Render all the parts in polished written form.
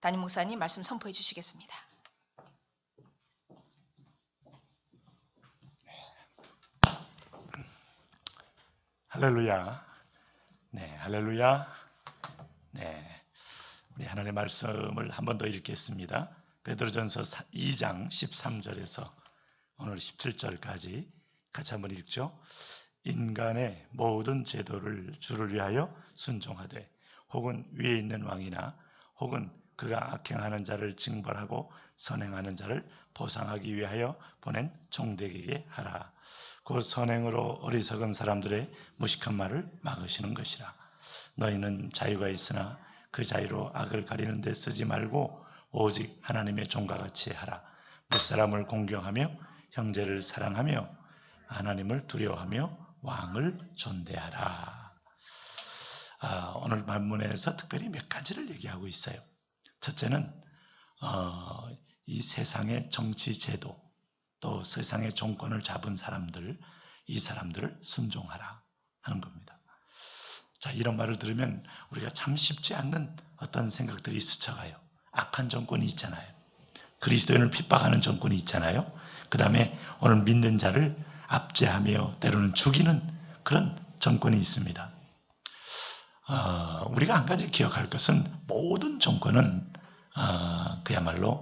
담임 목사님 말씀 선포해 주시겠습니다. 할렐루야. 네, 할렐루야. 네, 우리 하나님의 말씀을 한 번 더 읽겠습니다. 베드로전서 2장 13절에서 오늘 17절까지 같이 한번 읽죠. 인간의 모든 제도를 주를 위하여 순종하되 혹은 위에 있는 왕이나 혹은 그가 악행하는 자를 징벌하고 선행하는 자를 보상하기 위하여 보낸 종들에게 하라. 그 선행으로 어리석은 사람들의 무식한 말을 막으시는 것이라. 너희는 자유가 있으나 그 자유로 악을 가리는 데 쓰지 말고 오직 하나님의 종과 같이 하라. 윗사람을 공경하며 형제를 사랑하며 하나님을 두려워하며 왕을 존대하라. 오늘 말문에서 특별히 몇 가지를 얘기하고 있어요. 첫째는 이 세상의 정치 제도, 또 세상의 정권을 잡은 사람들, 이 사람들을 순종하라 하는 겁니다. 자, 이런 말을 들으면 우리가 참 쉽지 않는 어떤 생각들이 스쳐가요. 악한 정권이 있잖아요. 그리스도인을 핍박하는 정권이 있잖아요. 그 다음에 오늘 믿는 자를 압제하며 때로는 죽이는 그런 정권이 있습니다. 우리가 한 가지 기억할 것은 모든 정권은 그야말로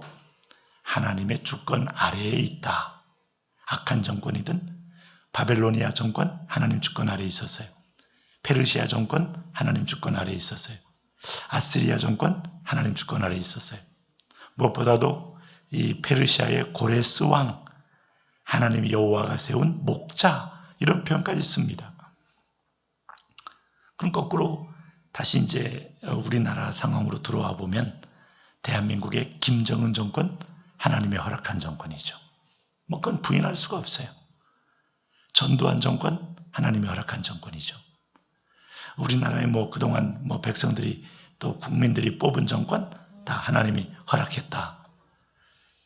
하나님의 주권 아래에 있다. 악한 정권이든 바벨로니아 정권 하나님 주권 아래에 있었어요. 페르시아 정권 하나님 주권 아래에 있었어요. 아시리아 정권 하나님 주권 아래에 있었어요. 무엇보다도 이 페르시아의 고레스 왕, 하나님 여호와가 세운 목자, 이런 표현까지 씁니다. 그럼 거꾸로 다시 이제 우리나라 상황으로 들어와 보면 대한민국의 김정은 정권, 하나님의 허락한 정권이죠. 뭐 그건 부인할 수가 없어요. 전두환 정권, 하나님의 허락한 정권이죠. 우리나라의 그동안 백성들이 또 국민들이 뽑은 정권 다 하나님이 허락했다.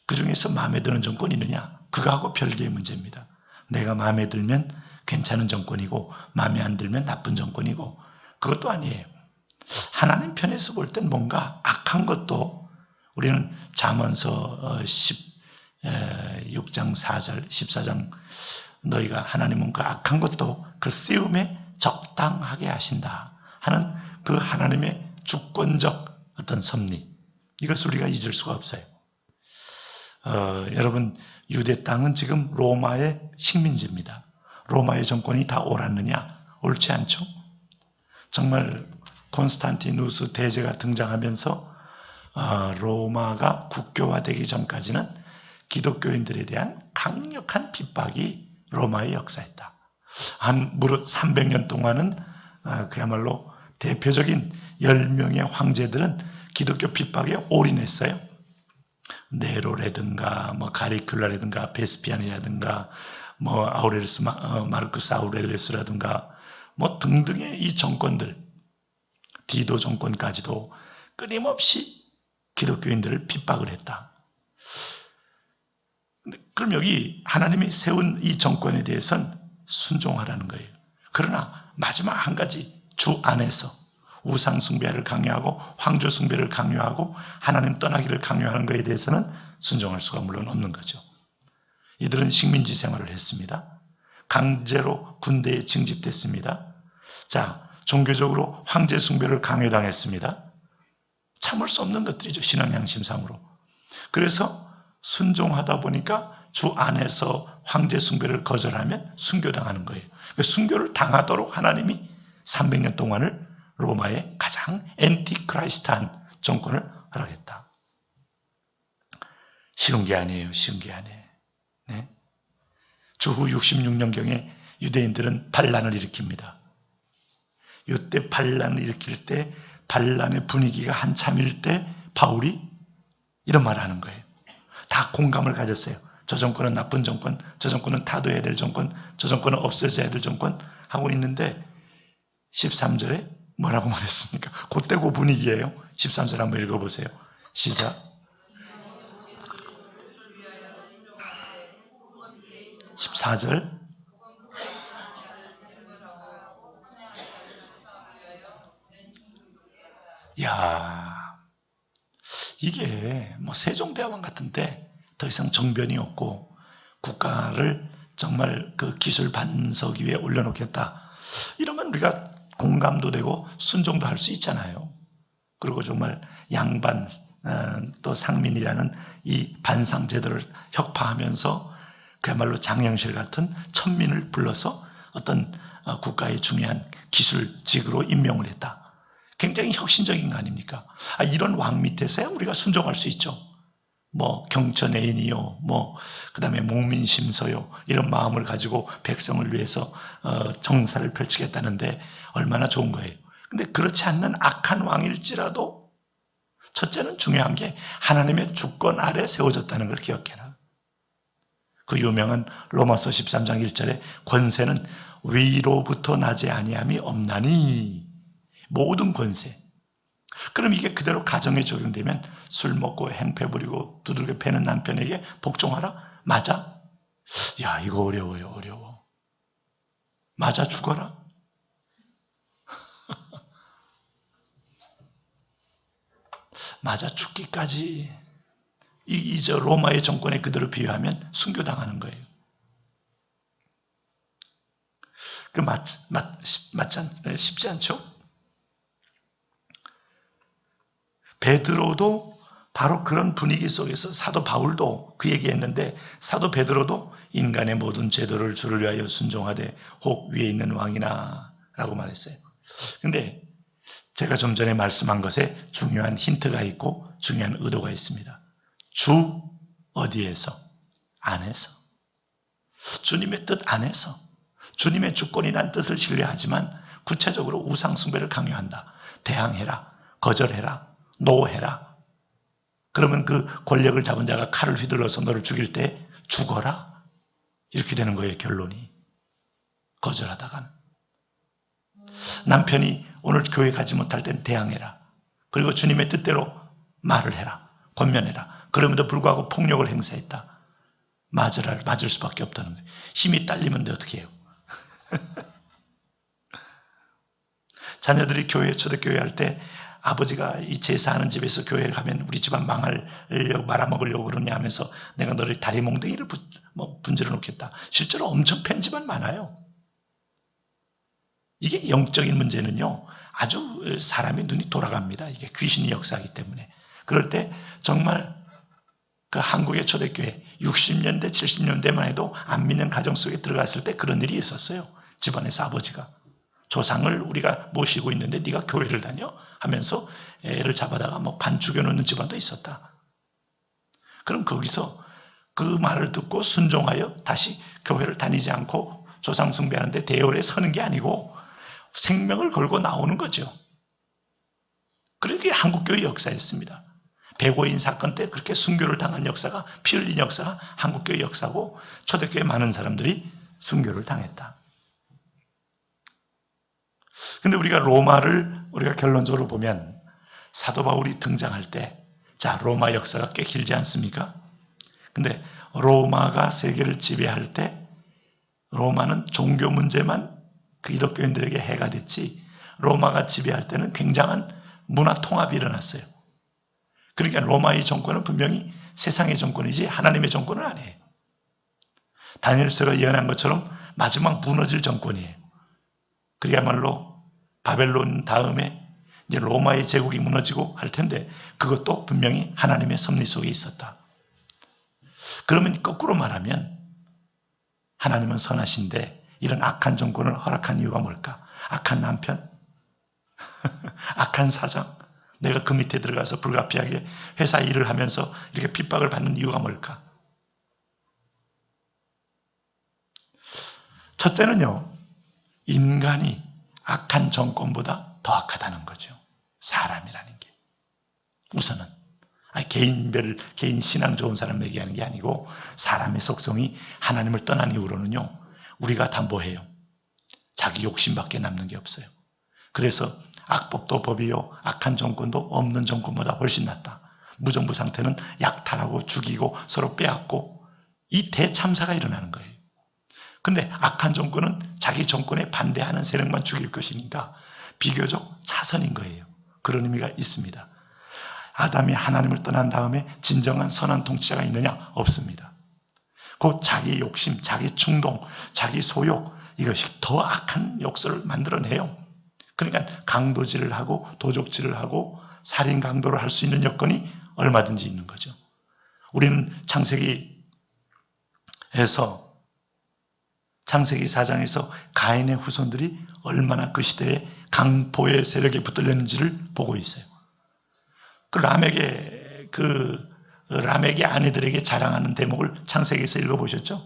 그 중에서 마음에 드는 정권이 있느냐? 그거하고 별개의 문제입니다. 내가 마음에 들면 괜찮은 정권이고 마음에 안 들면 나쁜 정권이고, 그것도 아니에요. 하나님 편에서 볼 땐 뭔가 악한 것도 우리는 잠언서 16장 4절 14장 너희가 하나님은 그 악한 것도 그 쓰임에 적당하게 하신다 하는 그 하나님의 주권적 어떤 섭리, 이것을 우리가 잊을 수가 없어요. 여러분, 유대 땅은 지금 로마의 식민지입니다. 로마의 정권이 다 옳았느냐? 옳지 않죠? 정말 콘스탄티누스 대제가 등장하면서 로마가 국교화되기 전까지는 기독교인들에 대한 강력한 핍박이 로마의 역사였다. 한 무릇 300년 동안은 그야말로 대표적인 10명의 황제들은 기독교 핍박에 올인했어요. 네로라든가 가리큘라라든가 베스피안이라든가 아우렐리우스 마르쿠스 아우렐리우스라든가 등등의 이 정권들, 디도 정권까지도 끊임없이 기독교인들을 핍박을 했다. 그럼 여기 하나님이 세운 이 정권에 대해서는 순종하라는 거예요. 그러나 마지막 한 가지, 주 안에서 우상 숭배를 강요하고 황조 숭배를 강요하고 하나님 떠나기를 강요하는 것에 대해서는 순종할 수가 물론 없는 거죠. 이들은 식민지 생활을 했습니다. 강제로 군대에 징집됐습니다. 자, 종교적으로 황제 숭배를 강요당했습니다. 참을 수 없는 것들이죠, 신앙 양심상으로. 그래서 순종하다 보니까 주 안에서 황제 숭배를 거절하면 순교당하는 거예요. 순교를 당하도록 하나님이 300년 동안을 로마의 가장 엔티크라이스트한 정권을 허락했다. 쉬운 게 아니에요. 쉬운 게 아니에요. 네? 주후 66년경에 유대인들은 반란을 일으킵니다. 이때 반란을 일으킬 때 반란의 분위기가 한참일 때 바울이 이런 말을 하는 거예요. 다 공감을 가졌어요. 저 정권은 나쁜 정권, 저 정권은 타도해야 될 정권, 저 정권은 없어져야 될 정권 하고 있는데 13절에 뭐라고 말했습니까? 그때 그 분위기예요. 13절 한번 읽어보세요. 시작. 14절. 야, 이게 뭐 세종대왕 같은데 더 이상 정변이 없고 국가를 정말 그 기술 반석 위에 올려놓겠다. 이러면 우리가 공감도 되고 순종도 할 수 있잖아요. 그리고 정말 양반 또 상민이라는 이 반상 제도를 혁파하면서 그야말로 장영실 같은 천민을 불러서 어떤 국가의 중요한 기술직으로 임명을 했다. 굉장히 혁신적인 거 아닙니까? 이런 왕 밑에서야 우리가 순종할 수 있죠. 뭐 경천애인이요, 뭐 그다음에 목민심서요, 이런 마음을 가지고 백성을 위해서 정사를 펼치겠다는데 얼마나 좋은 거예요. 근데 그렇지 않는 악한 왕일지라도 첫째는 중요한 게 하나님의 주권 아래 세워졌다는 걸 기억해라. 그 유명한 로마서 13장 1절에 권세는 위로부터 나지 아니함이 없나니, 모든 권세. 그럼 이게 그대로 가정에 적용되면 술 먹고 행패 부리고 두들겨 패는 남편에게 복종하라? 맞아? 야, 이거 어려워요. 어려워. 맞아 죽어라? 맞아 죽기까지. 이제 로마의 정권에 그대로 비유하면 순교당하는 거예요. 쉽지 않죠? 베드로도 바로 그런 분위기 속에서, 사도 바울도 그 얘기했는데, 사도 베드로도 인간의 모든 제도를 주를 위하여 순종하되 혹 위에 있는 왕이나 라고 말했어요. 근데 제가 좀 전에 말씀한 것에 중요한 힌트가 있고 중요한 의도가 있습니다. 주 어디에서? 안에서. 주님의 뜻 안에서. 주님의 주권이란 뜻을 신뢰하지만 구체적으로 우상 숭배를 강요한다. 대항해라. 거절해라. 노해라. 그러면 그 권력을 잡은 자가 칼을 휘둘러서 너를 죽일 때 죽어라. 이렇게 되는 거예요, 결론이. 거절하다간. 남편이 오늘 교회 가지 못할 땐 대항해라. 그리고 주님의 뜻대로 말을 해라. 권면해라. 그럼에도 불구하고 폭력을 행사했다. 맞을 수밖에 없다는 거예요. 힘이 딸리면 어떻게 해요? 자녀들이 초대교회 할 때 아버지가 이 제사하는 집에서 교회에 가면 우리 집안 망하려고 말아먹으려고 그러냐 하면서 내가 너를 다리 몽둥이를 분질러 놓겠다. 실제로 엄청 팬 집안 많아요. 이게 영적인 문제는요, 아주 사람의 눈이 돌아갑니다. 이게 귀신이 역사하기 때문에. 그럴 때 정말 그 한국의 초대교회 60년대, 70년대만 해도 안 믿는 가정 속에 들어갔을 때 그런 일이 있었어요. 집안에서 아버지가 조상을 우리가 모시고 있는데 네가 교회를 다녀? 하면서 애를 잡아다가 반 죽여놓는 집안도 있었다. 그럼 거기서 그 말을 듣고 순종하여 다시 교회를 다니지 않고 조상 숭배하는데 대열에 서는 게 아니고 생명을 걸고 나오는 거죠. 그렇게 한국교회 역사였습니다. 백오인 사건 때 그렇게 순교를 당한 역사가, 피 흘린 역사가 한국교회 역사고, 초대교회 많은 사람들이 순교를 당했다. 근데 우리가 결론적으로 보면 사도 바울이 등장할 때, 자, 로마 역사가 꽤 길지 않습니까? 근데 로마가 세계를 지배할 때 로마는 종교 문제만 그 기독교인들에게 해가 됐지, 로마가 지배할 때는 굉장한 문화 통합이 일어났어요. 그러니까 로마의 정권은 분명히 세상의 정권이지 하나님의 정권은 아니에요. 다니엘서가 예언한 것처럼 마지막 무너질 정권이에요. 그야말로 바벨론 다음에 이제 로마의 제국이 무너지고 할 텐데 그것도 분명히 하나님의 섭리 속에 있었다. 그러면 거꾸로 말하면 하나님은 선하신데 이런 악한 정권을 허락한 이유가 뭘까? 악한 남편? 악한 사장? 내가 그 밑에 들어가서 불가피하게 회사 일을 하면서 이렇게 핍박을 받는 이유가 뭘까? 첫째는요, 인간이 악한 정권보다 더 악하다는 거죠. 사람이라는 게. 우선은 개인 신앙 좋은 사람 얘기하는 게 아니고 사람의 속성이 하나님을 떠난 이후로는요, 우리가 다 뭐해요? 자기 욕심밖에 남는 게 없어요. 그래서 악법도 법이요, 악한 정권도 없는 정권보다 훨씬 낫다. 무정부 상태는 약탈하고 죽이고 서로 빼앗고 이 대참사가 일어나는 거예요. 근데 악한 정권은 자기 정권에 반대하는 세력만 죽일 것이니까 비교적 차선인 거예요. 그런 의미가 있습니다. 아담이 하나님을 떠난 다음에 진정한 선한 통치자가 있느냐? 없습니다. 곧 자기 욕심, 자기 충동, 자기 소욕, 이것이 더 악한 욕설을 만들어내요. 그러니까 강도질을 하고 도적질을 하고 살인 강도를 할 수 있는 여건이 얼마든지 있는 거죠. 우리는 창세기 4장에서 가인의 후손들이 얼마나 그 시대에 강포의 세력에 붙들렸는지를 보고 있어요. 라멕의 아내들에게 자랑하는 대목을 창세기에서 읽어보셨죠?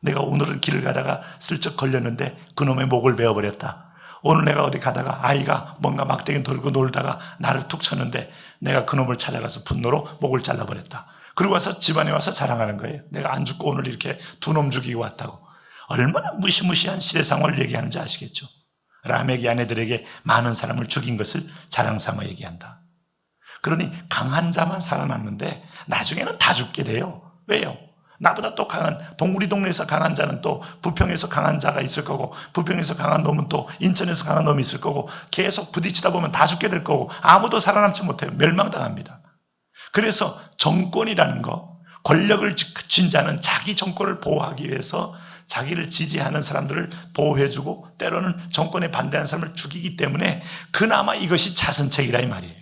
내가 오늘은 길을 가다가 슬쩍 걸렸는데 그놈의 목을 베어버렸다. 오늘 내가 어디 가다가 아이가 뭔가 막대기 들고 놀다가 나를 툭 쳤는데 내가 그놈을 찾아가서 분노로 목을 잘라버렸다. 그리고 와서 집안에 와서 자랑하는 거예요. 내가 안 죽고 오늘 이렇게 두 놈 죽이고 왔다고. 얼마나 무시무시한 시대 상황을 얘기하는지 아시겠죠? 라멕의 아내들에게 많은 사람을 죽인 것을 자랑 삼아 얘기한다. 그러니 강한 자만 살아남는데 나중에는 다 죽게 돼요. 왜요? 나보다 또 강한, 우리 동네에서 강한 자는 또 부평에서 강한 자가 있을 거고, 부평에서 강한 놈은 또 인천에서 강한 놈이 있을 거고, 계속 부딪히다 보면 다 죽게 될 거고, 아무도 살아남지 못해요. 멸망당합니다. 그래서 정권이라는 거, 권력을 쥔 자는 자기 정권을 보호하기 위해서 자기를 지지하는 사람들을 보호해주고 때로는 정권에 반대하는 사람을 죽이기 때문에 그나마 이것이 자선책이라 이 말이에요.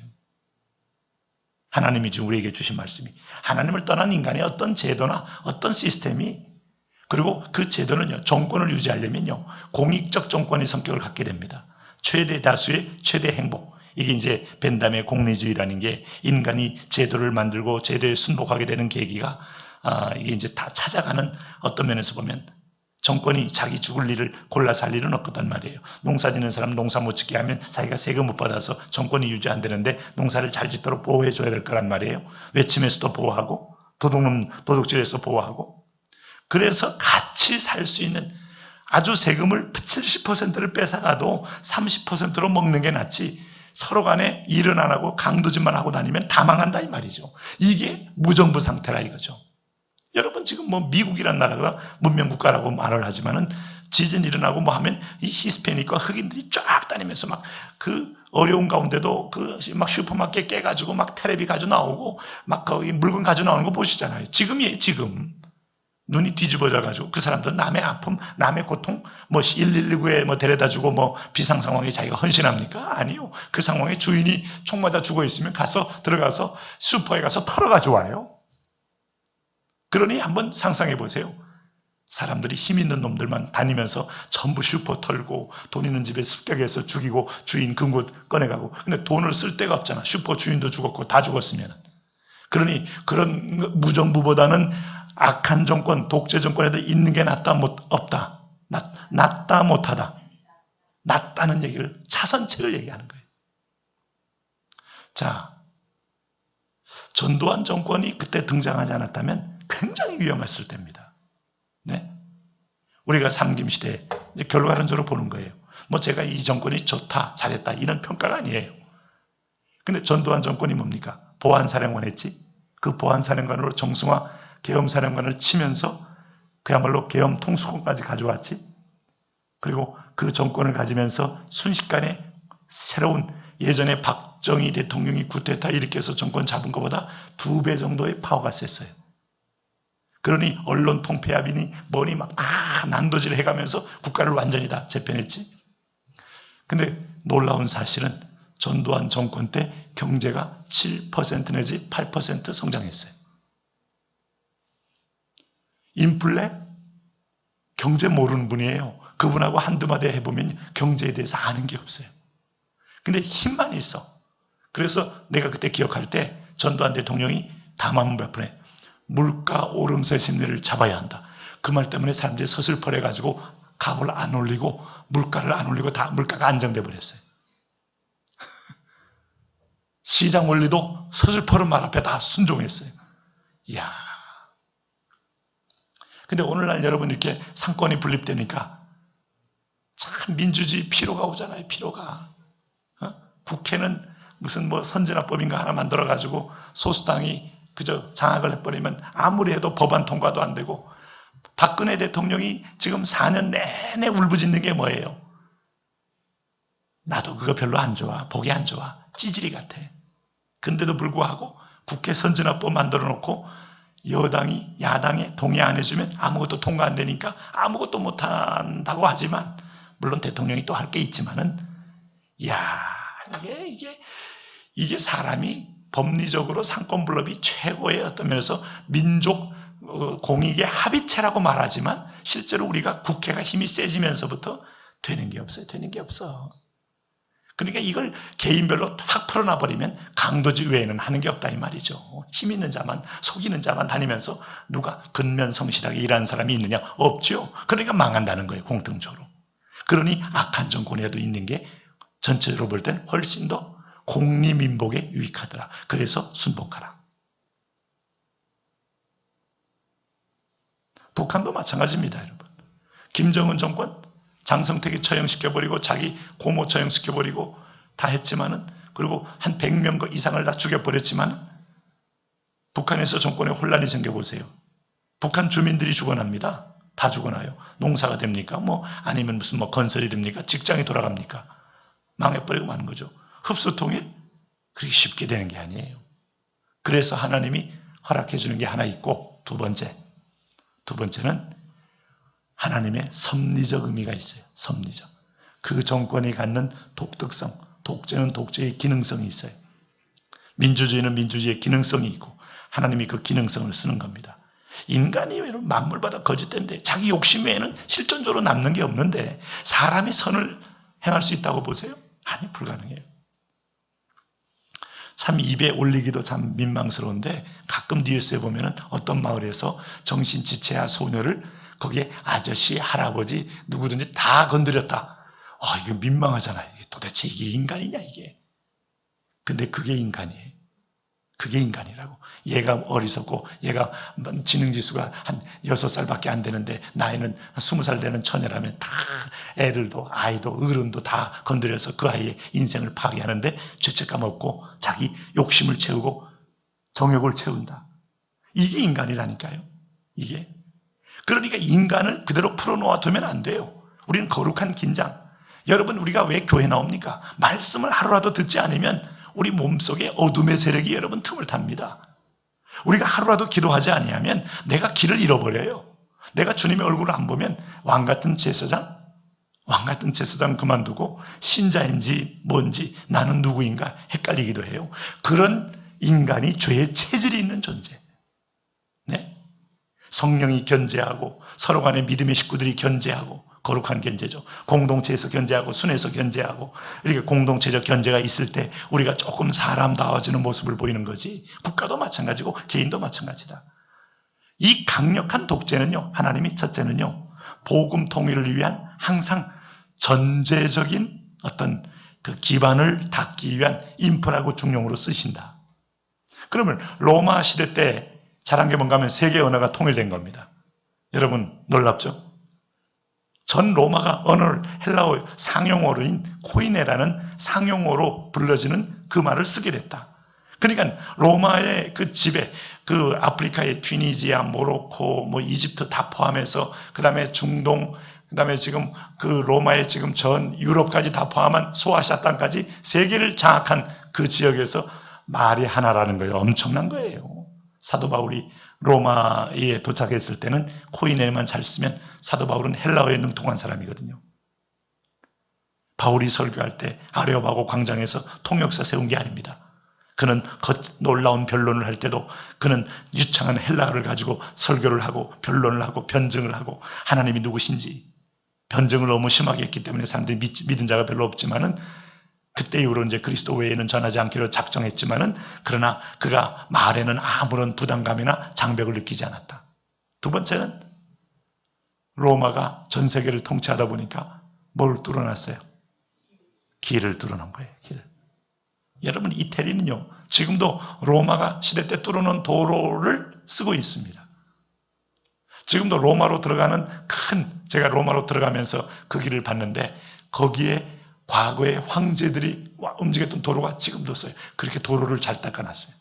하나님이 지금 우리에게 주신 말씀이, 하나님을 떠난 인간의 어떤 제도나 어떤 시스템이, 그리고 그 제도는요, 정권을 유지하려면요, 공익적 정권의 성격을 갖게 됩니다. 최대 다수의 최대 행복. 이게 이제 벤담의 공리주의라는 게 인간이 제도를 만들고 제도에 순복하게 되는 계기가, 이게 이제 다 찾아가는, 어떤 면에서 보면 정권이 자기 죽을 일을 골라서 할 일은 없단 말이에요. 농사 짓는 사람 농사 못 짓게 하면 자기가 세금 못 받아서 정권이 유지 안 되는데 농사를 잘 짓도록 보호해 줘야 될 거란 말이에요. 외침에서도 보호하고 도둑질에서 보호하고. 그래서 같이 살 수 있는, 아주 세금을 70%를 뺏어가도 30%로 먹는 게 낫지, 서로 간에 일은 안 하고 강도질만 하고 다니면 다 망한다 이 말이죠. 이게 무정부 상태라 이거죠. 여러분 지금 뭐 미국이란 나라가 문명국가라고 말을 하지만은 지진 일어나고 뭐 하면 이 히스패닉과 흑인들이 쫙 다니면서 막 그 어려운 가운데도 그 막 슈퍼마켓 깨가지고 막 텔레비 가지고 나오고 막 거기 물건 가지고 나오는 거 보시잖아요. 지금이에요, 지금. 눈이 뒤집어져가지고 그 사람들은 남의 아픔, 남의 고통, 뭐 119에 뭐 데려다주고 뭐 비상 상황에 자기가 헌신합니까? 아니요. 그 상황에 주인이 총 맞아 죽어 있으면 들어가서 슈퍼에 가서 털어가지고 와요. 그러니 한번 상상해 보세요. 사람들이 힘 있는 놈들만 다니면서 전부 슈퍼 털고 돈 있는 집에 습격해서 죽이고 주인 금고 꺼내가고. 근데 돈을 쓸 데가 없잖아. 슈퍼 주인도 죽었고 다 죽었으면. 그러니 그런 무정부보다는 악한 정권, 독재 정권에도 있는 게 낫다, 없다. 낫다, 못하다. 낫다는 얘기를, 차선책을 얘기하는 거예요. 자, 전두환 정권이 그때 등장하지 않았다면 굉장히 위험했을 때입니다. 네? 우리가 삼김시대 이제 결과론적으로 보는 거예요. 뭐 제가 이 정권이 좋다, 잘했다 이런 평가가 아니에요. 근데 전두환 정권이 뭡니까? 보안사령관 했지. 그 보안사령관으로 정승화 계엄사령관을 치면서 그야말로 계엄 통수권까지 가져왔지. 그리고 그 정권을 가지면서 순식간에 새로운, 예전에 박정희 대통령이 쿠데타 일으켜서 정권 잡은 것보다 2배 정도의 파워가 셌어요. 그러니 언론 통폐합이니 뭐니 막 다 난도질 해가면서 국가를 완전히 다 재편했지. 근데 놀라운 사실은 전두환 정권 때 경제가 7% 내지 8% 성장했어요. 인플레? 경제 모르는 분이에요. 그분하고 한두 마디 해보면 경제에 대해서 아는 게 없어요. 근데 힘만 있어. 그래서 내가 그때 기억할 때 전두환 대통령이 담화문 몇 번에 물가 오름세 심리를 잡아야 한다. 그 말 때문에 사람들이 서슬퍼해가지고 값을 안 올리고 물가를 안 올리고 다 물가가 안정돼 버렸어요. 시장 원리도 서슬퍼른 말 앞에 다 순종했어요. 이야. 근데 오늘날 여러분 이렇게 상권이 분립되니까 참 민주주의 피로가 오잖아요. 피로가. 국회는 무슨 뭐 선진화법인가 하나 만들어가지고 소수당이 그저 장악을 해버리면 아무리 해도 법안 통과도 안 되고, 박근혜 대통령이 지금 4년 내내 울부짖는 게 뭐예요? 나도 그거 별로 안 좋아. 보기 안 좋아. 찌질이 같아. 근데도 불구하고 국회 선진화법 만들어 놓고 여당이 야당에 동의 안 해주면 아무것도 통과 안 되니까 아무것도 못한다고 하지만, 물론 대통령이 또 할 게 있지만은, 이야, 이게 사람이 법리적으로 상권분립이 최고의 어떤 면에서 민족 공익의 합의체라고 말하지만, 실제로 우리가 국회가 힘이 세지면서부터 되는 게 없어요. 되는 게 없어. 그러니까 이걸 개인별로 탁 풀어놔버리면 강도지 외에는 하는 게 없다 이 말이죠. 힘 있는 자만, 속이는 자만 다니면서 누가 근면성실하게 일하는 사람이 있느냐? 없죠. 그러니까 망한다는 거예요, 공통적으로. 그러니 악한 정권에도 있는 게 전체적으로 볼 땐 훨씬 더 공리민복에 유익하더라. 그래서 순복하라. 북한도 마찬가지입니다, 여러분. 김정은 정권 장성택이 처형시켜버리고 자기 고모 처형시켜버리고 다 했지만은, 그리고 한 100명 이상을 다 죽여버렸지만, 북한에서 정권에 혼란이 생겨보세요. 북한 주민들이 죽어납니다. 다 죽어나요. 농사가 됩니까? 아니면 무슨 건설이 됩니까? 직장이 돌아갑니까? 망해버리고 마는 거죠. 흡수통일? 그렇게 쉽게 되는 게 아니에요. 그래서 하나님이 허락해 주는 게 하나 있고, 두 번째는 하나님의 섭리적 의미가 있어요. 섭리적. 그 정권이 갖는 독특성, 독재는 독재의 기능성이 있어요. 민주주의는 민주주의의 기능성이 있고, 하나님이 그 기능성을 쓰는 겁니다. 인간이 만물보다 거짓된데 자기 욕심 외에는 실존적으로 남는 게 없는데 사람이 선을 행할 수 있다고 보세요? 아니, 불가능해요. 참 입에 올리기도 참 민망스러운데, 가끔 뉴스에 보면은 어떤 마을에서 정신지체한 소녀를 거기에 아저씨, 할아버지 누구든지 다 건드렸다. 이거 민망하잖아요. 도대체 이게 인간이냐 이게. 근데 그게 인간이에요. 그게 인간이라고. 얘가 어리석고 얘가 지능지수가 한 6살밖에 안 되는데 나이는 20살 되는 처녀라면 다 애들도 아이도 어른도 다 건드려서 그 아이의 인생을 파괴하는데 죄책감 없고 자기 욕심을 채우고 정욕을 채운다. 이게 인간이라니까요. 이게. 그러니까 인간을 그대로 풀어놓아 두면 안 돼요. 우리는 거룩한 긴장. 여러분, 우리가 왜 교회 나옵니까? 말씀을 하루라도 듣지 않으면 우리 몸속에 어둠의 세력이 여러분 틈을 탑니다. 우리가 하루라도 기도하지 아니하면 내가 길을 잃어버려요. 내가 주님의 얼굴을 안 보면 왕같은 제사장 그만두고 신자인지 뭔지 나는 누구인가 헷갈리기도 해요. 그런 인간이 죄의 체질이 있는 존재. 네? 성령이 견제하고 서로 간에 믿음의 식구들이 견제하고, 거룩한 견제죠. 공동체에서 견제하고 순에서 견제하고, 이렇게 공동체적 견제가 있을 때 우리가 조금 사람다워지는 모습을 보이는 거지. 국가도 마찬가지고 개인도 마찬가지다. 이 강력한 독재는요, 하나님이 첫째는요, 복음 통일을 위한 항상 전제적인 어떤 그 기반을 닦기 위한 인프라고 중용으로 쓰신다. 그러면 로마 시대 때 잘한 게 뭔가 하면 세계 언어가 통일된 겁니다. 여러분 놀랍죠? 전 로마가 언어를 헬라어 상용어로인 코이네라는 상용어로 불러지는 그 말을 쓰게 됐다. 그러니까 로마의 그 지배, 그 아프리카의 튀니지아, 모로코, 이집트 다 포함해서, 그 다음에 중동, 그 다음에 지금 그 로마의 지금 전 유럽까지 다 포함한 소아시아 땅까지 세계를 장악한 그 지역에서 말이 하나라는 거예요. 엄청난 거예요. 사도 바울이 로마에 도착했을 때는 코이네만 잘 쓰면 사도 바울은 헬라어에 능통한 사람이거든요. 바울이 설교할 때 아레오바고 광장에서 통역사 세운 게 아닙니다. 그는 놀라운 변론을 할 때도 그는 유창한 헬라어를 가지고 설교를 하고 변론을 하고 변증을 하고 하나님이 누구신지 변증을 너무 심하게 했기 때문에 사람들이 믿은 자가 별로 없지만은, 그때 이후로 이제 그리스도 외에는 전하지 않기로 작정했지만은, 그러나 그가 말에는 아무런 부담감이나 장벽을 느끼지 않았다. 두 번째는 로마가 전 세계를 통치하다 보니까 뭘 뚫어놨어요? 길을 뚫어놓은 거예요. 길을. 여러분, 이태리는요, 지금도 로마가 시대 때 뚫어놓은 도로를 쓰고 있습니다. 지금도 로마로 들어가는 제가 로마로 들어가면서 그 길을 봤는데, 거기에 과거에 황제들이 움직였던 도로가 지금도 써요. 그렇게 도로를 잘 닦아놨어요.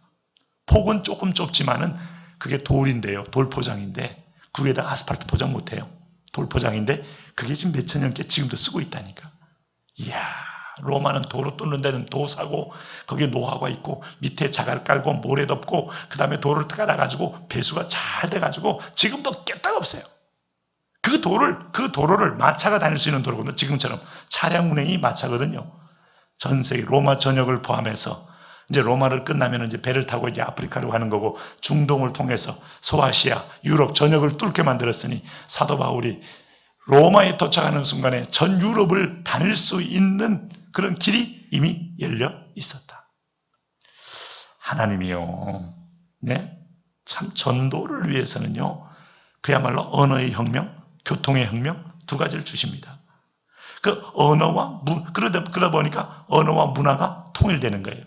폭은 조금 좁지만은 그게 돌인데요. 돌포장인데, 그 위에다 아스팔트 포장 못해요. 돌포장인데 그게 지금 몇천 년께 지금도 쓰고 있다니까. 이야, 로마는 도로 뚫는 데는 도 사고 거기에 노하우가 있고 밑에 자갈 깔고 모래 덮고 그 다음에 도를 깔아가지고 배수가 잘 돼가지고 지금도 깨딱 없어요. 그 도로를 마차가 다닐 수 있는 도로거든요. 지금처럼 차량 운행이 마차거든요. 전 세계 로마 전역을 포함해서 이제 로마를 끝나면 이제 배를 타고 이제 아프리카로 가는 거고 중동을 통해서 소아시아, 유럽 전역을 뚫게 만들었으니 사도 바울이 로마에 도착하는 순간에 전 유럽을 다닐 수 있는 그런 길이 이미 열려 있었다. 하나님이요, 네, 참 전도를 위해서는요, 그야말로 언어의 혁명, 교통의 혁명 두 가지를 주십니다. 그 언어와 그러다 보니까 언어와 문화가 통일되는 거예요.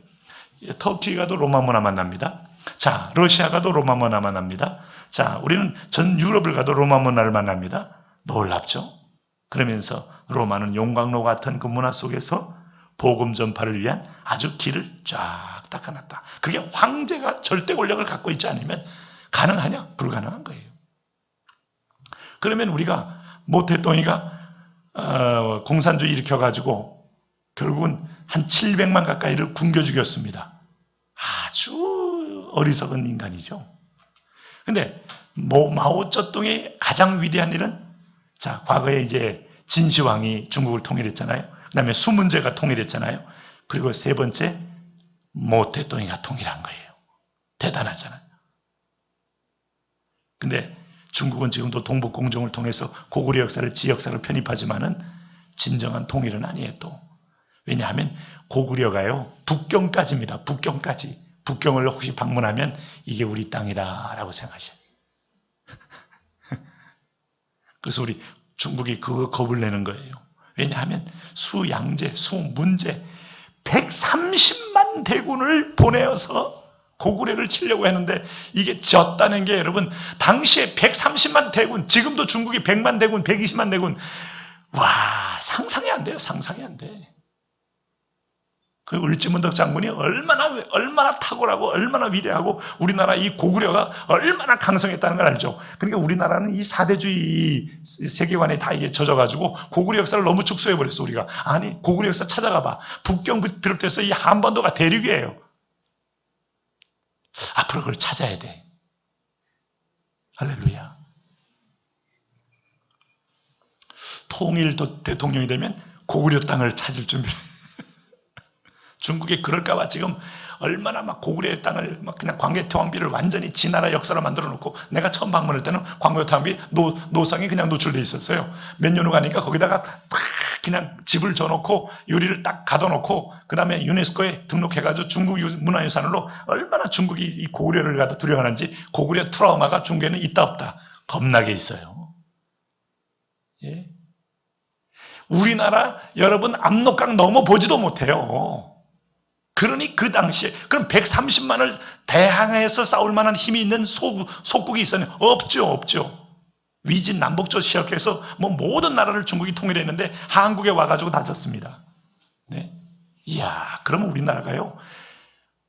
터키 가도 로마 문화 만납니다. 자, 러시아 가도 로마 문화 만납니다. 자, 우리는 전 유럽을 가도 로마 문화를 만납니다. 놀랍죠? 그러면서 로마는 용광로 같은 그 문화 속에서 복음 전파를 위한 아주 길을 쫙 닦아놨다. 그게 황제가 절대 권력을 갖고 있지 않으면 가능하냐? 불가능한 거예요. 그러면 우리가 모태똥이가 공산주의 일으켜가지고 결국은 한 700만 가까이를 굶겨 죽였습니다. 아주 어리석은 인간이죠. 근데 마오쩌둥의 가장 위대한 일은, 자, 과거에 이제 진시황이 중국을 통일했잖아요. 그 다음에 수문제가 통일했잖아요. 그리고 세 번째 모태똥이가 통일한 거예요. 대단하잖아요. 근데 중국은 지금도 동북공정을 통해서 고구려 역사를 지역사로 편입하지만은 진정한 통일은 아니에요. 또 왜냐하면 고구려가요 북경까지입니다. 북경까지. 북경을 혹시 방문하면 이게 우리 땅이다라고 생각하셔요. 그래서 우리 중국이 그거 겁을 내는 거예요. 왜냐하면 수양제, 수문제 130만 대군을 보내어서 고구려를 치려고 했는데 이게 졌다는 게, 여러분, 당시에 130만 대군, 지금도 중국이 100만 대군, 120만 대군, 와, 상상이 안 돼요. 상상이 안 돼. 그 을지문덕 장군이 얼마나 탁월하고 얼마나 위대하고 우리나라 이 고구려가 얼마나 강성했다는 걸 알죠. 그러니까 우리나라는 이 사대주의 세계관에 다 이게 젖어가지고 고구려 역사를 너무 축소해버렸어. 우리가. 아니, 고구려 역사 찾아가봐. 북경 비롯해서 이 한반도가 대륙이에요. 앞으로 그걸 찾아야 돼. 할렐루야. 통일 대통령이 되면 고구려 땅을 찾을 준비를. 중국이 그럴까봐 지금 얼마나 막 고구려의 땅을 막 그냥 광개토왕비를 완전히 지나라 역사로 만들어 놓고, 내가 처음 방문할 때는 광개토왕비 노상이 그냥 노출돼 있었어요. 몇 년 후 가니까 거기다가 탁 그냥 집을 져놓고 유리를 딱 가둬놓고 그 다음에 유네스코에 등록해가지고 중국 문화유산으로, 얼마나 중국이 이 고구려를 갖다 두려워하는지. 고구려 트라우마가 중국에는 있다 없다 겁나게 있어요. 예? 우리나라 여러분 압록강 넘어보지도 못해요. 그러니 그 당시에 그럼 130만을 대항해서 싸울 만한 힘이 있는 속국이 있었나요? 없죠. 위진 남북조 시작해서 뭐 모든 나라를 중국이 통일했는데 한국에 와가지고 다졌습니다. 네. 이야, 그러면 우리나라가요,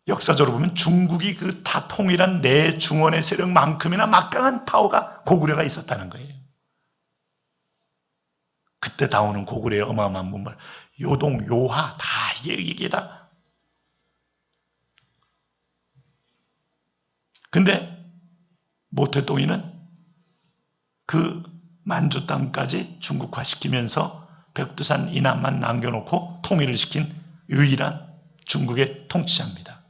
역사적으로 보면 중국이 그 다 통일한 내중원의 세력만큼이나 막강한 파워가 고구려가 있었다는 거예요. 그때 나오는 고구려의 어마어마한 문물, 요동, 요하, 다 이게 다. 근데 모태똥이는 그 만주 땅까지 중국화시키면서 백두산 이남만 남겨놓고 통일을 시킨 유일한 중국의 통치자입니다.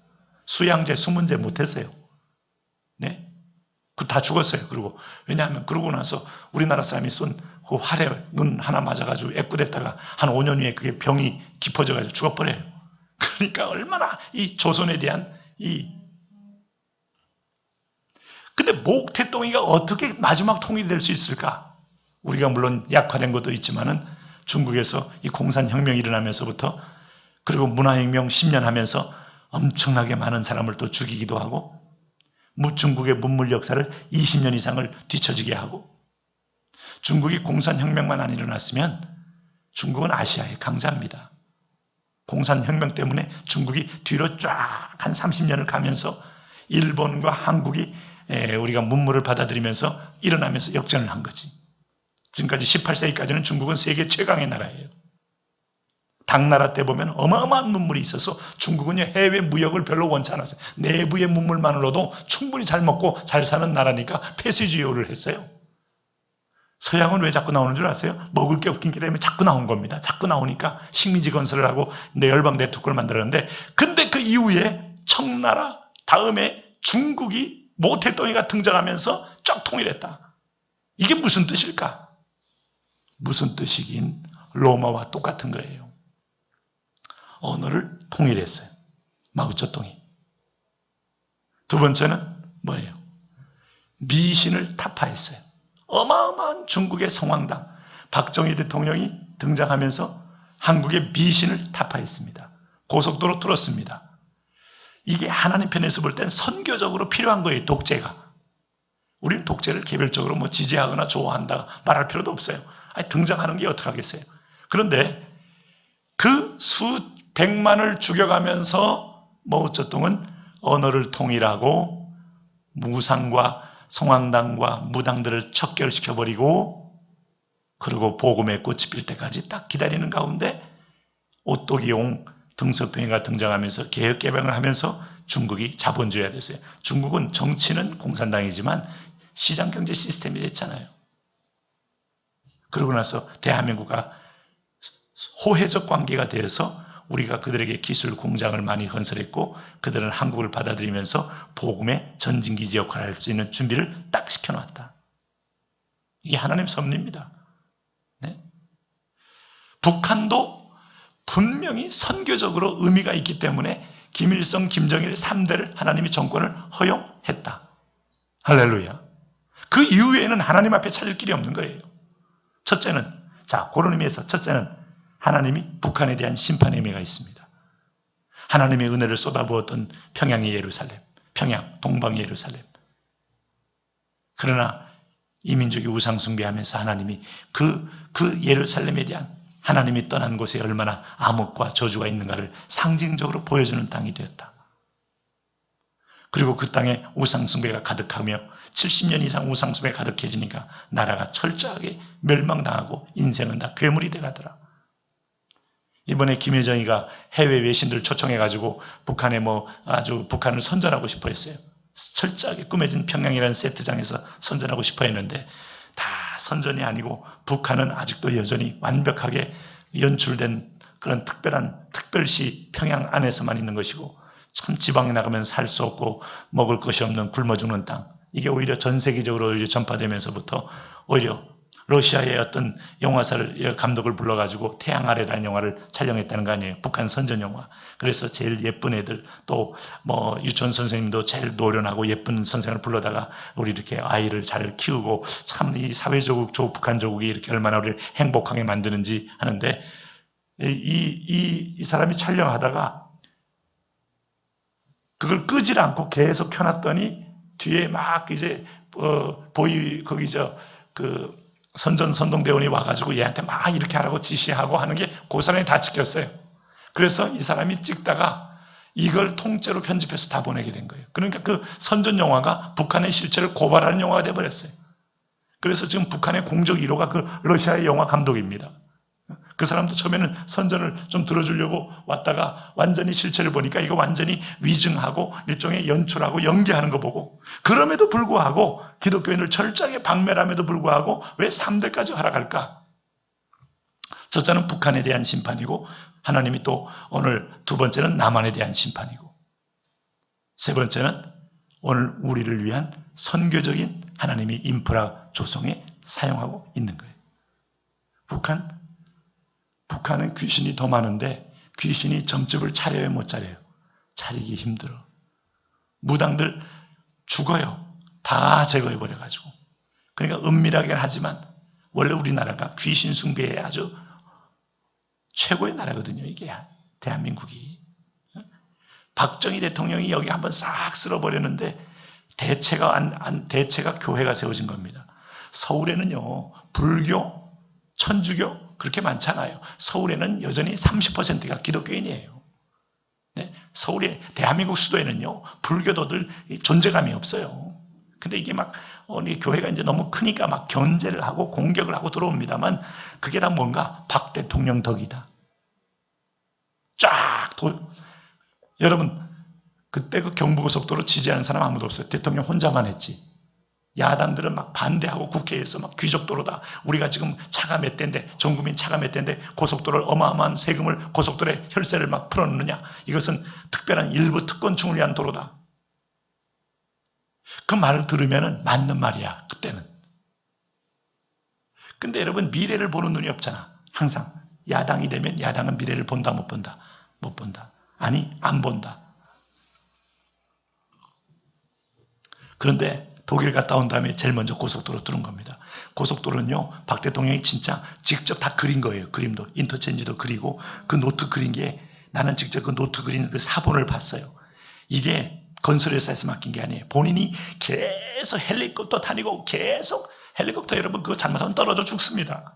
수양제, 수문제 못했어요. 네, 그 다 죽었어요. 그리고 왜냐하면 그러고 나서 우리나라 사람이 쏜 그 활에 눈 하나 맞아가지고 애꾸댔다가 한 5년 후에 그게 병이 깊어져가지고 죽어버려요. 그러니까 얼마나 이 조선에 대한 근데 모태똥이가 어떻게 마지막 통일이 될 수 있을까? 우리가 물론 약화된 것도 있지만은 중국에서 이 공산혁명이 일어나면서부터, 그리고 문화혁명 10년 하면서 엄청나게 많은 사람을 또 죽이기도 하고, 중국의 문물 역사를 20년 이상을 뒤처지게 하고, 중국이 공산혁명만 안 일어났으면 중국은 아시아의 강자입니다. 공산혁명 때문에 중국이 뒤로 쫙 한 30년을 가면서 일본과 한국이 우리가 문물을 받아들이면서 일어나면서 역전을 한 거지. 지금까지 18세기까지는 중국은 세계 최강의 나라예요. 당나라 때 보면 어마어마한 문물이 있어서 중국은요 해외 무역을 별로 원치 않았어요. 내부의 문물만으로도 충분히 잘 먹고 잘 사는 나라니까 폐쇄주의를 했어요. 서양은 왜 자꾸 나오는 줄 아세요? 먹을 게 없긴 때문에 자꾸 나온 겁니다. 자꾸 나오니까 식민지 건설을 하고 열방 네트워크를 만들었는데, 근데 그 이후에 청나라 다음에 중국이 모태덩이가 등장하면서 쫙 통일했다. 이게 무슨 뜻일까? 무슨 뜻이긴 로마와 똑같은 거예요. 언어를 통일했어요. 마오쩌둥이. 두 번째는 뭐예요? 미신을 타파했어요. 어마어마한 중국의 성황당, 박정희 대통령이 등장하면서 한국의 미신을 타파했습니다. 고속도로 뚫었습니다. 이게 하나님 편에서 볼 때는 선교적으로 필요한 거예요. 독재가. 우리는 독재를 개별적으로 뭐 지지하거나 좋아한다 말할 필요도 없어요. 아니, 등장하는 게 어떡하겠어요. 그런데 그 수백만을 죽여가면서 마오쩌둥은 언어를 통일하고 무상과 성황당과 무당들을 척결시켜버리고, 그리고 복음의 꽃이 필 때까지 딱 기다리는 가운데 오또기용 등석병이가 등장하면서 개혁개방을 하면서 중국이 자본주의가 됐어요. 중국은 정치는 공산당이지만 시장경제 시스템이 됐잖아요. 그러고 나서 대한민국과 호혜적 관계가 되어서 우리가 그들에게 기술 공장을 많이 건설했고, 그들은 한국을 받아들이면서 복음의 전진기지 역할을 할 수 있는 준비를 딱 시켜놨다. 이게 하나님 섭리입니다. 네? 북한도 분명히 선교적으로 의미가 있기 때문에 김일성, 김정일 3대를 하나님이 정권을 허용했다. 할렐루야. 그 이후에는 하나님 앞에 찾을 길이 없는 거예요. 첫째는, 그런 의미에서 첫째는 하나님이 북한에 대한 심판의 의미가 있습니다. 하나님의 은혜를 쏟아부었던 평양의 예루살렘, 평양, 동방의 예루살렘. 그러나 이 민족이 우상숭배하면서 하나님이 그 예루살렘에 대한 하나님이 떠난 곳에 얼마나 암흑과 저주가 있는가를 상징적으로 보여주는 땅이 되었다. 그리고 그 땅에 우상숭배가 가득하며 70년 이상 우상숭배가 가득해지니까 나라가 철저하게 멸망당하고 인생은 다 괴물이 돼가더라. 이번에 김여정이가 해외 외신들을 초청해가지고 북한에 아주 북한을 선전하고 싶어 했어요. 철저하게 꾸며진 평양이라는 세트장에서 선전하고 싶어 했는데 다 선전이 아니고 북한은 아직도 여전히 완벽하게 연출된 그런 특별시 평양 안에서만 있는 것이고, 참 지방에 나가면 살 수 없고 먹을 것이 없는 굶어 죽는 땅. 이게 오히려 전 세계적으로 오히려 전파되면서부터 오히려 러시아의 어떤 영화사를 감독을 불러가지고 태양 아래라는 영화를 촬영했다는 거 아니에요. 북한 선전 영화. 그래서 제일 예쁜 애들, 또 유치원 선생님도 제일 노련하고 예쁜 선생을 불러다가 우리 이렇게 아이를 잘 키우고 참 이 사회조국 북한 조국이 이렇게 얼마나 우리를 행복하게 만드는지 하는데, 이 사람이 촬영하다가 그걸 끄질 않고 계속 켜놨더니 뒤에 막 이제 선동대원이 와가지고 얘한테 막 이렇게 하라고 지시하고 하는 게 그 사람이 다 찍혔어요. 그래서 이 사람이 찍다가 이걸 통째로 편집해서 다 보내게 된 거예요. 그러니까 그 선전 영화가 북한의 실체를 고발하는 영화가 돼버렸어요. 그래서 지금 북한의 공적 1호가 그 러시아의 영화 감독입니다. 그 사람도 처음에는 선전을 좀 들어주려고 왔다가 완전히 실체를 보니까 이거 완전히 위증하고 일종의 연출하고 연기하는 거 보고, 그럼에도 불구하고 기독교인을 철저하게 박멸함에도 불구하고 왜 3대까지 허락할까? 첫째는 북한에 대한 심판이고, 하나님이 또 오늘 두 번째는 남한에 대한 심판이고, 세 번째는 오늘 우리를 위한 선교적인 하나님의 인프라 조성에 사용하고 있는 거예요. 북한은 귀신이 더 많은데 귀신이 점집을 차려야 못 차려요. 차리기 힘들어. 무당들 죽어요. 다 제거해버려가지고. 그러니까 은밀하긴 하지만 원래 우리나라가 귀신 숭배에 아주 최고의 나라거든요. 이게 대한민국이. 박정희 대통령이 여기 한번 싹 쓸어버렸는데 대체가 교회가 세워진 겁니다. 서울에는요, 불교, 천주교 그렇게 많잖아요. 서울에는 여전히 30%가 기독교인이에요. 네? 서울의 대한민국 수도에는요, 불교도들 존재감이 없어요. 근데 이게 막 우리 교회가 이제 너무 크니까 막 견제를 하고 공격을 하고 들어옵니다만, 그게 다 뭔가 박 대통령 덕이다. 여러분 그때 그 경부고속도로 지지하는 사람 아무도 없어요. 대통령 혼자만 했지. 야당들은 막 반대하고 국회에서 막 귀족도로다. 우리가 지금 차가 몇 대인데, 전 국민 차가 몇 대인데 고속도로를 어마어마한 세금을 고속도로에 혈세를 막 풀어놓느냐. 이것은 특별한 일부 특권층을 위한 도로다. 그 말을 들으면 맞는 말이야. 그때는. 근데 여러분 미래를 보는 눈이 없잖아. 항상 야당이 되면 야당은 미래를 본다 못 본다? 못 본다. 아니 안 본다. 그런데 독일 갔다 온 다음에 제일 먼저 고속도로 뚫은 겁니다. 고속도로는요, 박 대통령이 진짜 직접 다 그린 거예요. 그림도, 인터체인지도 그리고 그 노트 그린 게 나는 직접 그 노트 그린 그 사본을 봤어요. 이게 건설회사에서 맡긴 게 아니에요. 본인이 계속 헬리콥터 다니고 계속 헬리콥터 여러분 그거 잘못하면 떨어져 죽습니다.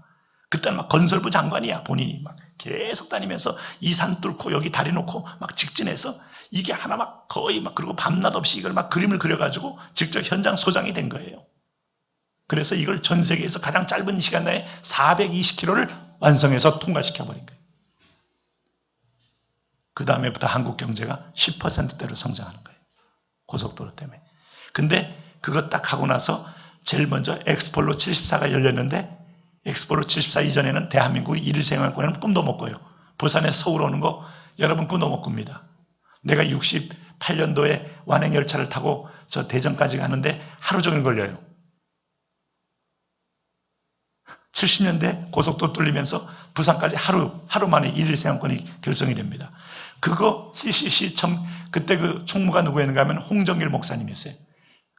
그때는 막 건설부 장관이야. 본인이 막 계속 다니면서 이 산 뚫고 여기 다리 놓고 막 직진해서 이게 하나 막 거의 막 그리고 밤낮 없이 이걸 막 그림을 그려가지고 직접 현장 소장이 된 거예요. 그래서 이걸 전 세계에서 가장 짧은 시간 내에 420km를 완성해서 통과시켜버린 거예요. 그 다음에부터 한국 경제가 10%대로 성장하는 거예요. 고속도로 때문에. 근데 그거 딱 하고 나서 제일 먼저 엑스폴로 74가 열렸는데 엑스폴로 74 이전에는 대한민국이 일일생활권에는 꿈도 못 꿔요. 부산에서 서울 오는 거 여러분 꿈도 못 꿉니다. 내가 68년도에 완행열차를 타고 저 대전까지 가는데 하루 종일 걸려요. 70년대 고속도로 뚫리면서 부산까지 하루 만에 일일 생활권이 결정이 됩니다. 그거 CCC 그때 그 총무가 누구였는가 하면 홍정길 목사님이었어요.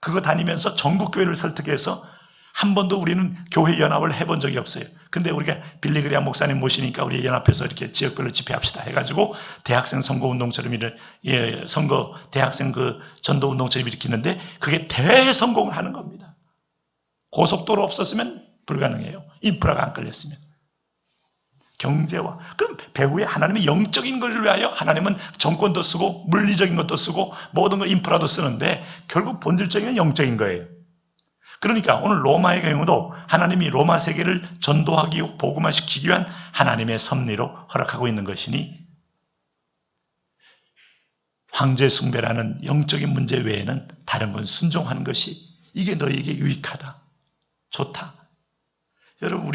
그거 다니면서 전국 교회를 설득해서 한 번도 우리는 교회 연합을 해본 적이 없어요. 근데 우리가 빌리그리아 목사님 모시니까 우리 연합해서 이렇게 지역별로 집회합시다 해가지고 대학생 선거운동처럼 대학생 그 전도운동처럼 일으키는데 그게 대성공을 하는 겁니다. 고속도로 없었으면 불가능해요. 인프라가 안 걸렸으면. 경제와. 그럼 배후에 하나님의 영적인 것을 위하여 하나님은 정권도 쓰고 물리적인 것도 쓰고 모든 걸 인프라도 쓰는데 결국 본질적인 건 영적인 거예요. 그러니까 오늘 로마의 경우도 하나님이 로마 세계를 전도하기 복음화시키기 위한 하나님의 섭리로 허락하고 있는 것이니 황제 숭배라는 영적인 문제 외에는 다른 건 순종하는 것이 이게 너희에게 유익하다. 좋다. 여러분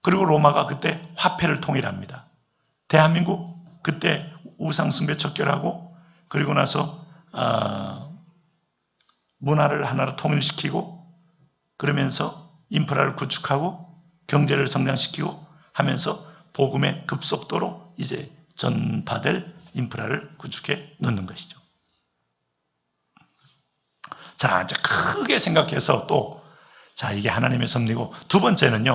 그리고 로마가 그때 화폐를 통일합니다. 대한민국 그때 우상숭배 척결하고 그리고 나서 문화를 하나로 통일시키고 그러면서 인프라를 구축하고 경제를 성장시키고 하면서 복음의 급속도로 이제 전파될 인프라를 구축해 놓는 것이죠. 자, 이제 크게 생각해서 이게 하나님의 섭리고 두 번째는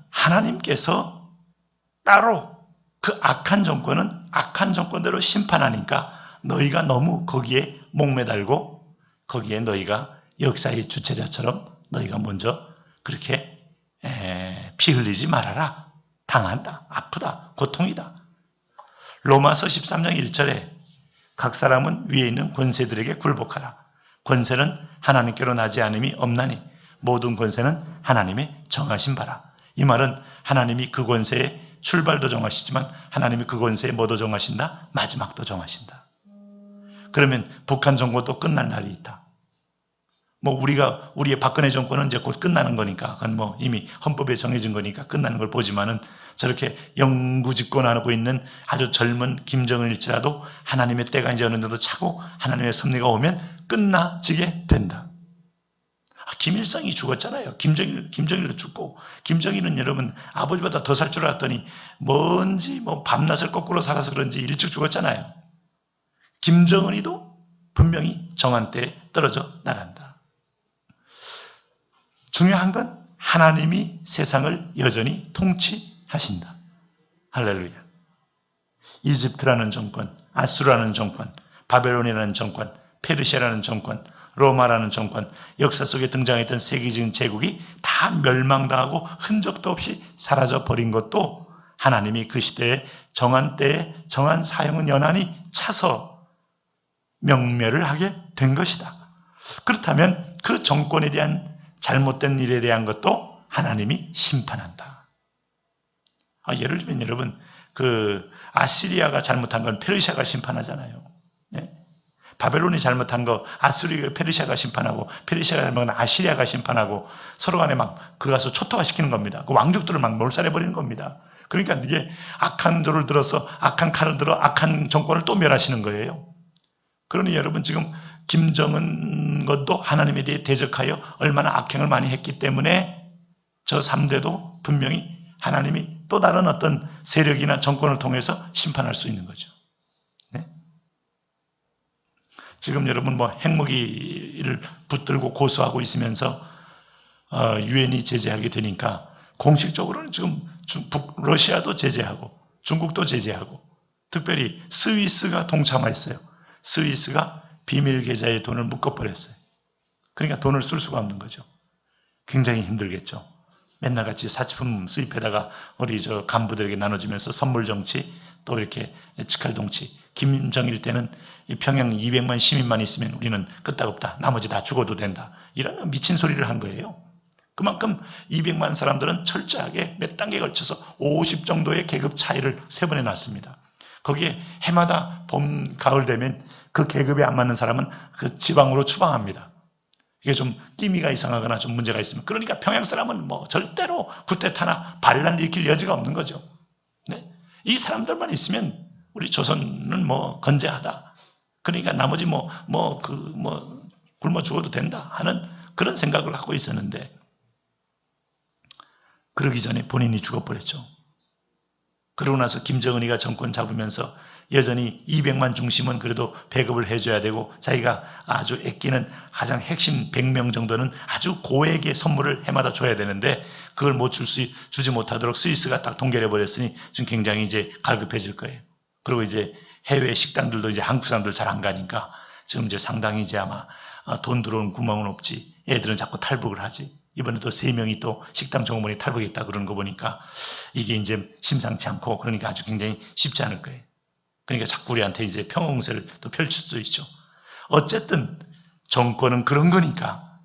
하나님께서 따로 그 악한 정권은 악한 정권대로 심판하니까 너희가 너무 거기에 목매달고 거기에 너희가 역사의 주체자처럼 너희가 먼저 그렇게 피 흘리지 말아라. 당한다. 아프다. 고통이다. 로마서 13장 1절에 각 사람은 위에 있는 권세들에게 굴복하라. 권세는 하나님께로 나지 않음이 없나니 모든 권세는 하나님의 정하신 바라. 이 말은 하나님이 그 권세의 출발도 정하시지만 하나님이 그 권세에 뭐도 정하신다? 마지막도 정하신다. 그러면 북한 정권도 끝날 날이 있다. 우리의 박근혜 정권은 이제 곧 끝나는 거니까, 그건 이미 헌법에 정해진 거니까 끝나는 걸 보지만은 저렇게 영구집권하고 있는 아주 젊은 김정은일지라도 하나님의 때가 이제 어느 정도 차고 하나님의 섭리가 오면 끝나지게 된다. 김일성이 죽었잖아요. 김정일도 죽고, 김정일은 여러분 아버지보다 더 살 줄 알았더니 뭔지 밤낮을 거꾸로 살아서 그런지 일찍 죽었잖아요. 김정은이도 분명히 정한 때에 떨어져 나간다. 중요한 건 하나님이 세상을 여전히 통치하신다. 할렐루야. 이집트라는 정권, 아수르라는 정권, 바벨론이라는 정권, 페르시아라는 정권, 로마라는 정권, 역사 속에 등장했던 세계적인 제국이 다 멸망당하고 흔적도 없이 사라져버린 것도 하나님이 그 시대에 정한 때에 정한 사형은 연한이 차서 명멸을 하게 된 것이다. 그렇다면 그 정권에 대한 잘못된 일에 대한 것도 하나님이 심판한다. 예를 들면 여러분, 아시리아가 잘못한 건 페르시아가 심판하잖아요. 네? 바벨론이 잘못한 거 아수리아, 페르시아가 심판하고, 페르시아가 잘못한 건 아시리아가 심판하고, 서로 간에 막 들어가서 초토화시키는 겁니다. 그 왕족들을 막 몰살해버리는 겁니다. 그러니까 이게 악한 돌을 들어서, 악한 칼을 들어 악한 정권을 또 멸하시는 거예요. 그러니 여러분, 지금 김정은 것도 하나님에 대해 대적하여 얼마나 악행을 많이 했기 때문에 저 3대도 분명히 하나님이 또 다른 어떤 세력이나 정권을 통해서 심판할 수 있는 거죠. 네? 지금 여러분 핵무기를 붙들고 고수하고 있으면서 유엔이 제재하게 되니까 공식적으로는 지금 러시아도 제재하고 중국도 제재하고, 특별히 스위스가 동참했어요. 스위스가 비밀 계좌에 돈을 묶어버렸어요. 그러니까 돈을 쓸 수가 없는 거죠. 굉장히 힘들겠죠. 맨날 같이 사치품 수입해다가 우리 간부들에게 나눠주면서 선물 정치, 또 이렇게 직할동치. 김정일 때는 이 평양 200만 시민만 있으면 우리는 끄떡없다. 나머지 다 죽어도 된다. 이런 미친 소리를 한 거예요. 그만큼 200만 사람들은 철저하게 몇 단계에 걸쳐서 50 정도의 계급 차이를 세 번 해놨습니다. 거기에 해마다 봄, 가을 되면 그 계급에 안 맞는 사람은 그 지방으로 추방합니다. 이게 좀 끼미가 이상하거나 좀 문제가 있으면. 그러니까 평양 사람은 절대로 쿠데타나 반란 일으킬 여지가 없는 거죠. 네? 이 사람들만 있으면 우리 조선은 건재하다. 그러니까 나머지 굶어 죽어도 된다 하는 그런 생각을 하고 있었는데, 그러기 전에 본인이 죽어버렸죠. 그러고 나서 김정은이가 정권 잡으면서 여전히 200만 중심은 그래도 배급을 해줘야 되고, 자기가 아주 아끼는 가장 핵심 100명 정도는 아주 고액의 선물을 해마다 줘야 되는데, 그걸 주지 못하도록 스위스가 딱 동결해버렸으니 지금 굉장히 이제 갈급해질 거예요. 그리고 이제 해외 식당들도 이제 한국 사람들 잘 안 가니까 지금 이제 상당히 이제 아마 돈 들어오는 구멍은 없지. 애들은 자꾸 탈북을 하지. 이번에도 3명이 또 식당 종업원이 탈북했다 그러는 거 보니까 이게 이제 심상치 않고, 그러니까 아주 굉장히 쉽지 않을 거예요. 그러니까 자꾸 우리한테 이제 평화공세를 또 펼칠 수도 있죠. 어쨌든 정권은 그런 거니까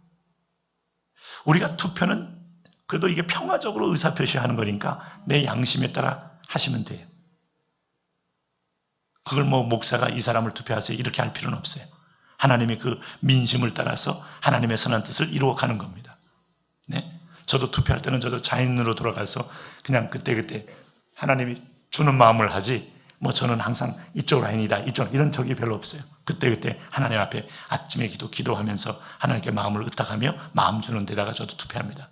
우리가 투표는 그래도 이게 평화적으로 의사표시하는 거니까 내 양심에 따라 하시면 돼요. 그걸 목사가 이 사람을 투표하세요 이렇게 할 필요는 없어요. 하나님의 그 민심을 따라서 하나님의 선한 뜻을 이루어가는 겁니다. 네? 저도 투표할 때는 저도 자연으로 돌아가서 그냥 그때그때 하나님이 주는 마음을 하지, 저는 항상 이쪽으로 아니다, 이런 적이 별로 없어요. 그때그때 하나님 앞에 아침에 기도하면서 하나님께 마음을 의탁하며 마음 주는 데다가 저도 투표합니다.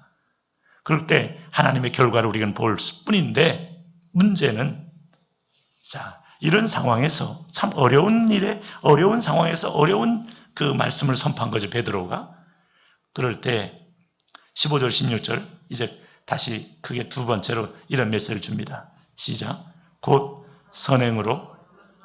그럴 때 하나님의 결과를 우리는 볼 뿐인데, 문제는 이런 상황에서 참 어려운 상황에서 어려운 그 말씀을 선포한 거죠, 베드로가. 그럴 때 15절 16절 이제 다시 크게 두 번째로 이런 메시지를 줍니다. 시작. 곧 선행으로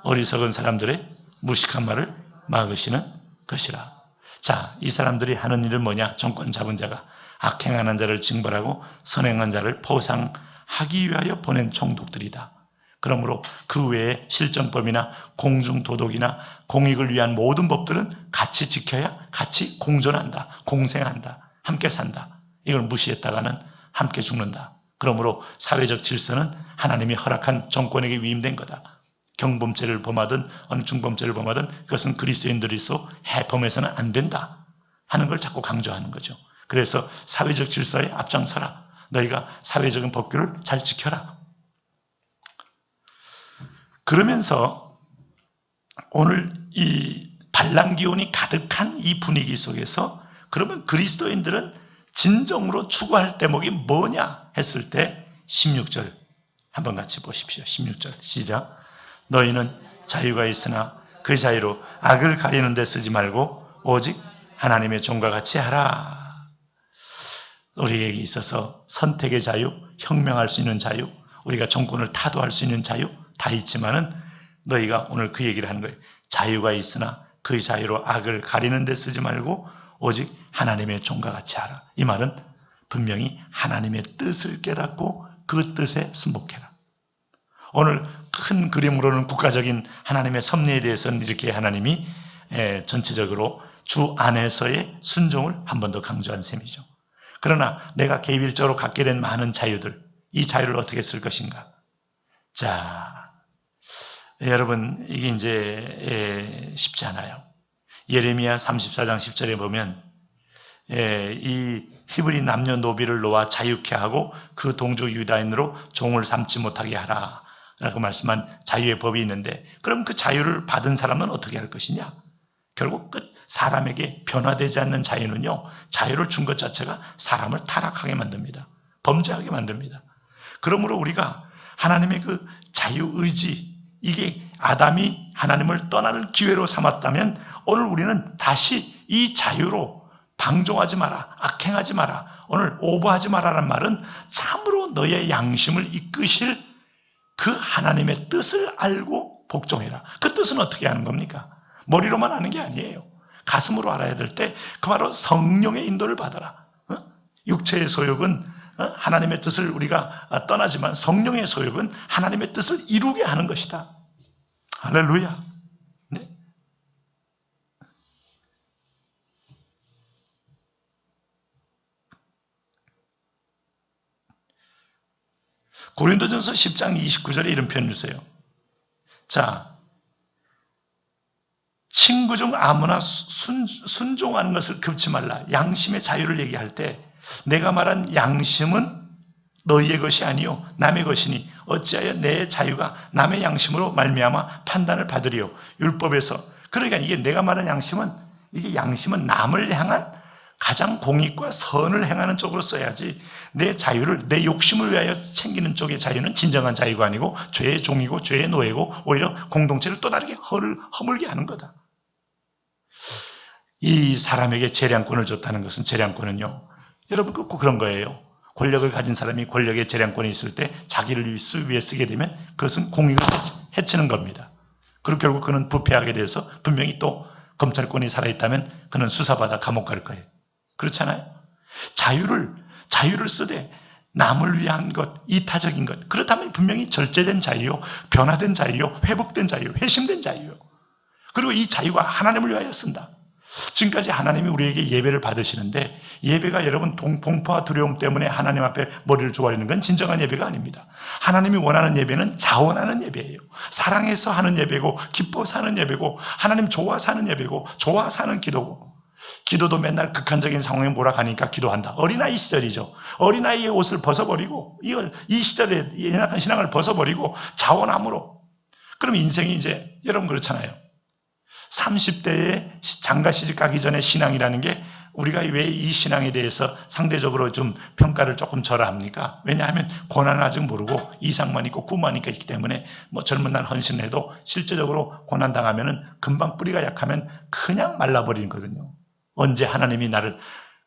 어리석은 사람들의 무식한 말을 막으시는 것이라. 자, 이 사람들이 하는 일은 뭐냐? 정권 잡은 자가 악행하는 자를 징벌하고 선행한 자를 포상하기 위하여 보낸 총독들이다. 그러므로 그 외에 실정법이나 공중도덕이나 공익을 위한 모든 법들은 같이 지켜야 같이 공존한다, 공생한다, 함께 산다. 이걸 무시했다가는 함께 죽는다. 그러므로 사회적 질서는 하나님이 허락한 정권에게 위임된 거다. 경범죄를 범하든 어느 중범죄를 범하든 그것은 그리스도인들이서 범해서는 안 된다 하는 걸 자꾸 강조하는 거죠. 그래서 사회적 질서에 앞장서라. 너희가 사회적인 법규를 잘 지켜라. 그러면서 오늘 이 반란 기운이 가득한 이 분위기 속에서 그러면 그리스도인들은 진정으로 추구할 대목이 뭐냐 했을 때 16절 한번 같이 보십시오. 16절 시작. 너희는 자유가 있으나 그 자유로 악을 가리는 데 쓰지 말고 오직 하나님의 종과 같이 하라. 우리에게 있어서 선택의 자유, 혁명할 수 있는 자유, 우리가 정권을 타도할 수 있는 자유 다 있지만은 너희가 오늘 그 얘기를 하는 거예요. 자유가 있으나 그 자유로 악을 가리는 데 쓰지 말고 오직 하나님의 종과 같이 하라. 이 말은 분명히 하나님의 뜻을 깨닫고 그 뜻에 순복해라. 오늘 큰 그림으로는 국가적인 하나님의 섭리에 대해서는 이렇게 하나님이 전체적으로 주 안에서의 순종을 한 번 더 강조한 셈이죠. 그러나 내가 개별적으로 갖게 된 많은 자유들, 이 자유를 어떻게 쓸 것인가? 자, 여러분, 이게 이제 쉽지 않아요. 예레미야 34장 10절에 보면 이 히브리 남녀노비를 놓아 자유케 하고 그 동족 유다인으로 종을 삼지 못하게 하라 라고 말씀한 자유의 법이 있는데, 그럼 그 자유를 받은 사람은 어떻게 할 것이냐? 결국 사람에게 변화되지 않는 자유는요, 자유를 준 것 자체가 사람을 타락하게 만듭니다. 범죄하게 만듭니다. 그러므로 우리가 하나님의 그 자유의지, 이게 아담이 하나님을 떠나는 기회로 삼았다면 오늘 우리는 다시 이 자유로 방종하지 마라, 악행하지 마라, 오늘 오버하지 마라는 말은 참으로 너의 양심을 이끄실 그 하나님의 뜻을 알고 복종해라. 그 뜻은 어떻게 하는 겁니까? 머리로만 아는 게 아니에요. 가슴으로 알아야 될 때 그 바로 성령의 인도를 받아라. 육체의 소욕은 하나님의 뜻을 우리가 떠나지만 성령의 소욕은 하나님의 뜻을 이루게 하는 것이다. 할렐루야. 네. 고린도전서 10장 29절에 이런 표현을 써요. 자, 친구 중 아무나 순종하는 것을 금치 말라. 양심의 자유를 얘기할 때 내가 말한 양심은 너희의 것이 아니요 남의 것이니 어찌하여 내 자유가 남의 양심으로 말미암아 판단을 받으리요. 율법에서. 그러니까 이게 내가 말한 양심은, 이게 양심은 남을 향한 가장 공익과 선을 행하는 쪽으로 써야지, 내 자유를 내 욕심을 위하여 챙기는 쪽의 자유는 진정한 자유가 아니고 죄의 종이고 죄의 노예고 오히려 공동체를 또 다르게 허물게 하는 거다. 이 사람에게 재량권을 줬다는 것은, 재량권은요, 여러분 꼭 그런 거예요. 권력을 가진 사람이 권력의 재량권이 있을 때 자기를 위해 쓰게 되면 그것은 공익을 해치는 겁니다. 그리고 결국 그는 부패하게 돼서 분명히 또 검찰권이 살아있다면 그는 수사받아 감옥 갈 거예요. 그렇잖아요. 자유를 쓰되 남을 위한 것, 이타적인 것, 그렇다면 분명히 절제된 자유요, 변화된 자유요, 회복된 자유, 회심된 자유요. 그리고 이 자유가 하나님을 위하여 쓴다. 지금까지 하나님이 우리에게 예배를 받으시는데, 예배가 여러분 공포와 두려움 때문에 하나님 앞에 머리를 조아리는 건 진정한 예배가 아닙니다. 하나님이 원하는 예배는 자원하는 예배예요. 사랑해서 하는 예배고, 기뻐서 하는 예배고, 하나님 좋아서 하는 예배고, 좋아서 하는 기도고. 기도도 맨날 극한적인 상황에 몰아가니까 기도한다. 어린아이 시절이죠. 어린아이의 옷을 벗어버리고, 이 시절에 연약한 신앙을 벗어버리고 자원함으로. 그럼 인생이 이제 여러분 그렇잖아요. 30대에 장가시집 가기 전에 신앙이라는 게, 우리가 왜 이 신앙에 대해서 상대적으로 좀 평가를 조금 절하 합니까? 왜냐하면 고난을 아직 모르고 이상만 있고 꿈만 있기 때문에 젊은 날 헌신을 해도 실제적으로 고난 당하면은 금방 뿌리가 약하면 그냥 말라버리거든요. 언제 하나님이 나를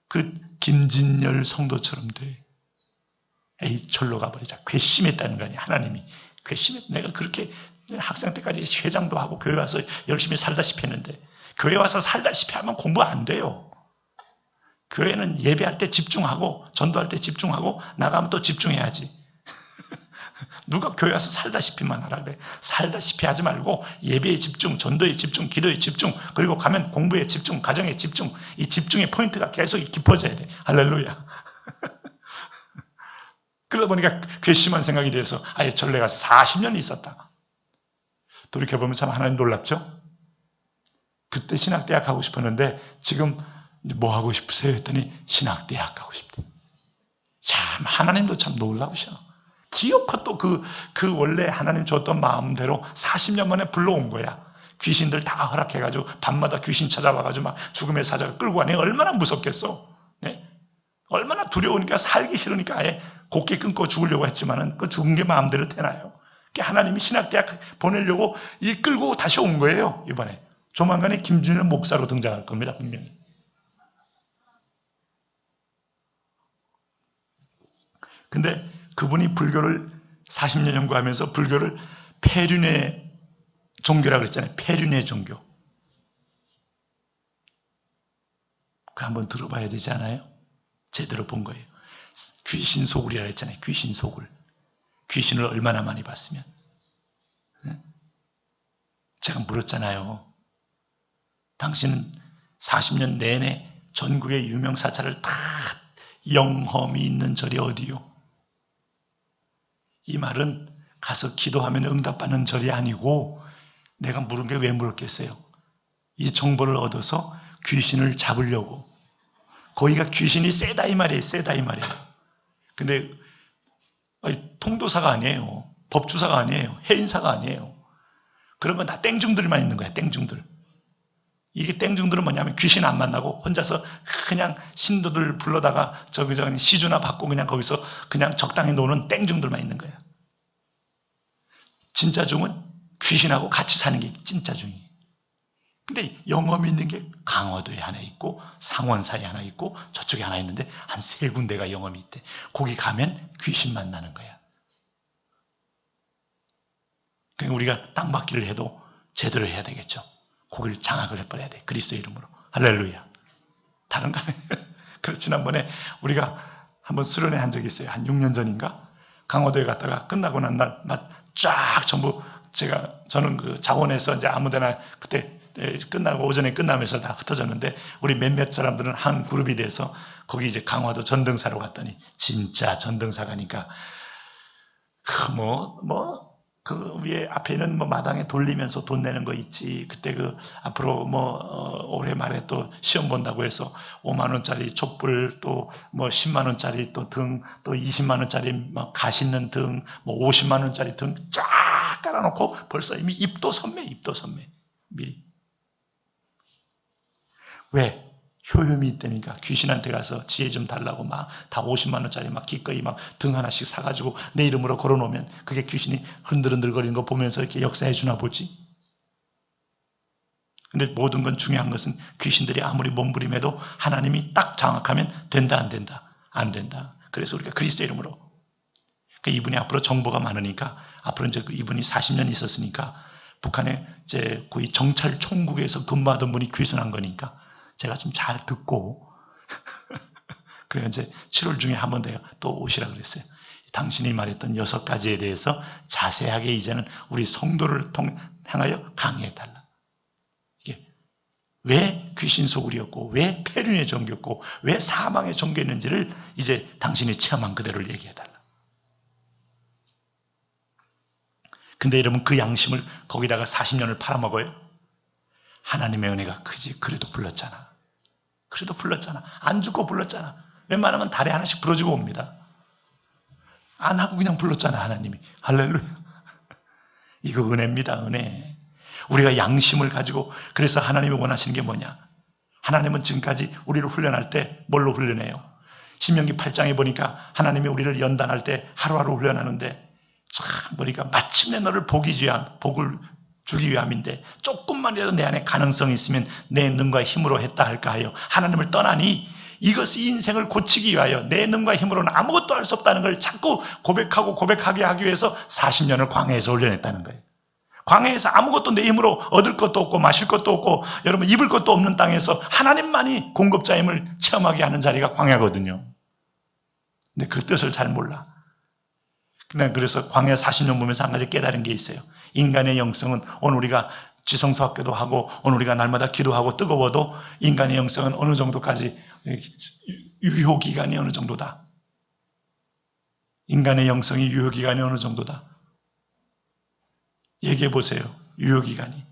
그 김진열 성도처럼 돼. 에이, 절로 가버리자. 괘씸했다는 거 아니야. 하나님이 괘씸했. 내가 그렇게 학생 때까지 회장도 하고 교회 와서 열심히 살다시피 했는데, 교회 와서 살다시피 하면 공부 안 돼요. 교회는 예배할 때 집중하고 전도할 때 집중하고 나가면 또 집중해야지. 누가 교회 와서 살다시피만 하라 그래. 살다시피 하지 말고 예배에 집중, 전도에 집중, 기도에 집중, 그리고 가면 공부에 집중, 가정에 집중. 이 집중의 포인트가 계속 깊어져야 돼. 할렐루야. 그러다 보니까 괘씸한 생각이 돼서 아예 전례 가서 40년 있었다. 돌이켜보면 참 하나님 놀랍죠? 그때 신학대학 가고 싶었는데 지금 뭐 하고 싶으세요? 했더니 신학대학 가고 싶대. 참 하나님도 참 놀라우셔. 기어코 또 그 원래 하나님 줬던 마음대로 40년 만에 불러온 거야. 귀신들 다 허락해가지고 밤마다 귀신 찾아와가지고 막 죽음의 사자가 끌고 가니 얼마나 무섭겠어. 네? 얼마나 두려우니까, 살기 싫으니까 아예 곡괭이 끊고 죽으려고 했지만은 그 죽은 게 마음대로 되나요? 하나님이 신학대학 보내려고 끌고 다시 온 거예요. 이번에 조만간에 김준일 목사로 등장할 겁니다. 분명히. 근데 그분이 불교를 40년 연구하면서 불교를 폐륜의 종교라고 그랬잖아요. 폐륜의 종교. 그거 한번 들어봐야 되지 않아요? 제대로 본 거예요. 귀신 소굴이라고 했잖아요. 귀신 소굴. 귀신을 얼마나 많이 봤으면. 제가 물었잖아요. 당신은 40년 내내 전국의 유명 사찰을 다 영험이 있는 절이 어디요? 이 말은 가서 기도하면 응답받는 절이 아니고 내가 물은 게 왜 물었겠어요? 이 정보를 얻어서 귀신을 잡으려고. 거기가 귀신이 세다 이 말이에요. 세다 이 말이에요. 근데 통도사가 아니에요. 법주사가 아니에요. 해인사가 아니에요. 그런 건 다 땡중들만 있는 거야. 땡중들. 이게 땡중들은 뭐냐면 귀신 안 만나고 혼자서 그냥 신도들 불러다가 저기 시주나 받고 그냥 거기서 그냥 적당히 노는 땡중들만 있는 거야. 진짜 중은 귀신하고 같이 사는 게 진짜 중이에요. 근데 영험이 있는 게 강화도에 하나 있고 상원사에 하나 있고 저쪽에 하나 있는데 한 3군데가 영험이 있대. 거기 가면 귀신 만나는 거야. 그러니까 우리가 땅받기를 해도 제대로 해야 되겠죠. 거기를 장악을 해버려야 돼. 그리스도 이름으로. 할렐루야. 다른 거 아니에요. 그래서 지난번에 우리가 한번 수련회 한 적이 있어요. 한 6년 전인가? 강화도에 갔다가 끝나고 난 날 쫙 전부 저는 그 자원에서 이제 아무데나 그때 끝나고 오전에 끝나면서 다 흩어졌는데 우리 몇몇 사람들은 한 그룹이 돼서 거기 이제 강화도 전등사로 갔더니 진짜 전등사 가니까 그 위에 앞에는 마당에 돌리면서 돈 내는 거 있지. 그때 앞으로 올해 말에 또 시험 본다고 해서 5만 원짜리 촛불 또 10만 원짜리 또 등 또 20만 원짜리 가시는 등 50만 원짜리 등 쫙 깔아놓고 벌써 이미 입도 선매 미리. 왜? 효험이 있다니까. 귀신한테 가서 지혜 좀 달라고 다 50만 원짜리 기꺼이 등 하나씩 사가지고 내 이름으로 걸어놓으면 그게 귀신이 흔들흔들거리는 거 보면서 이렇게 역사해 주나 보지. 근데 모든 건 중요한 것은 귀신들이 아무리 몸부림해도 하나님이 딱 장악하면 된다 안 된다. 안 된다. 그래서 우리가 그리스도 이름으로. 이분이 앞으로 정보가 많으니까 앞으로 이제 이분이 40년 있었으니까 북한에 이제 거의 정찰 총국에서 근무하던 분이 귀순한 거니까 제가 좀 잘 듣고 그래서 이제 7월 중에 한 번 돼요. 또 오시라 그랬어요. 당신이 말했던 6가지에 대해서 자세하게 이제는 우리 성도를 향하여 강의해달라. 이게 왜 귀신 소굴이었고 왜 폐륜의 종교였고 왜 사망의 종교였는지를 이제 당신이 체험한 그대로를 얘기해달라. 근데 여러분 그 양심을 거기다가 40년을 팔아먹어요? 하나님의 은혜가 크지. 그래도 불렀잖아. 안 죽고 불렀잖아. 웬만하면 달에 하나씩 불어주고 옵니다. 안 하고 그냥 불렀잖아 하나님이. 할렐루야. 이거 은혜입니다. 은혜. 우리가 양심을 가지고. 그래서 하나님이 원하시는 게 뭐냐. 하나님은 지금까지 우리를 훈련할 때 뭘로 훈련해요? 신명기 8장에 보니까 하나님이 우리를 연단할 때 하루하루 훈련하는데 참 보니까 마침내 너를 복을 주기 위함인데 조금만이라도 내 안에 가능성이 있으면 내 능과 힘으로 했다 할까 하여 하나님을 떠나니 이것이 인생을 고치기 위하여 내 능과 힘으로는 아무것도 할 수 없다는 걸 자꾸 고백하게 하기 위해서 40년을 광야에서 훈련했다는 거예요. 광야에서 아무것도 내 힘으로 얻을 것도 없고 마실 것도 없고 여러분 입을 것도 없는 땅에서 하나님만이 공급자임을 체험하게 하는 자리가 광야거든요. 근데 그 뜻을 잘 몰라. 그래서 광야 40년 보면서 한 가지 깨달은 게 있어요. 인간의 영성은 오늘 우리가 지성서 학교도 하고 오늘 우리가 날마다 기도하고 뜨거워도 인간의 영성은 어느 정도까지 유효기간이 어느 정도다. 인간의 영성이 유효기간이 어느 정도다. 얘기해 보세요. 유효기간이.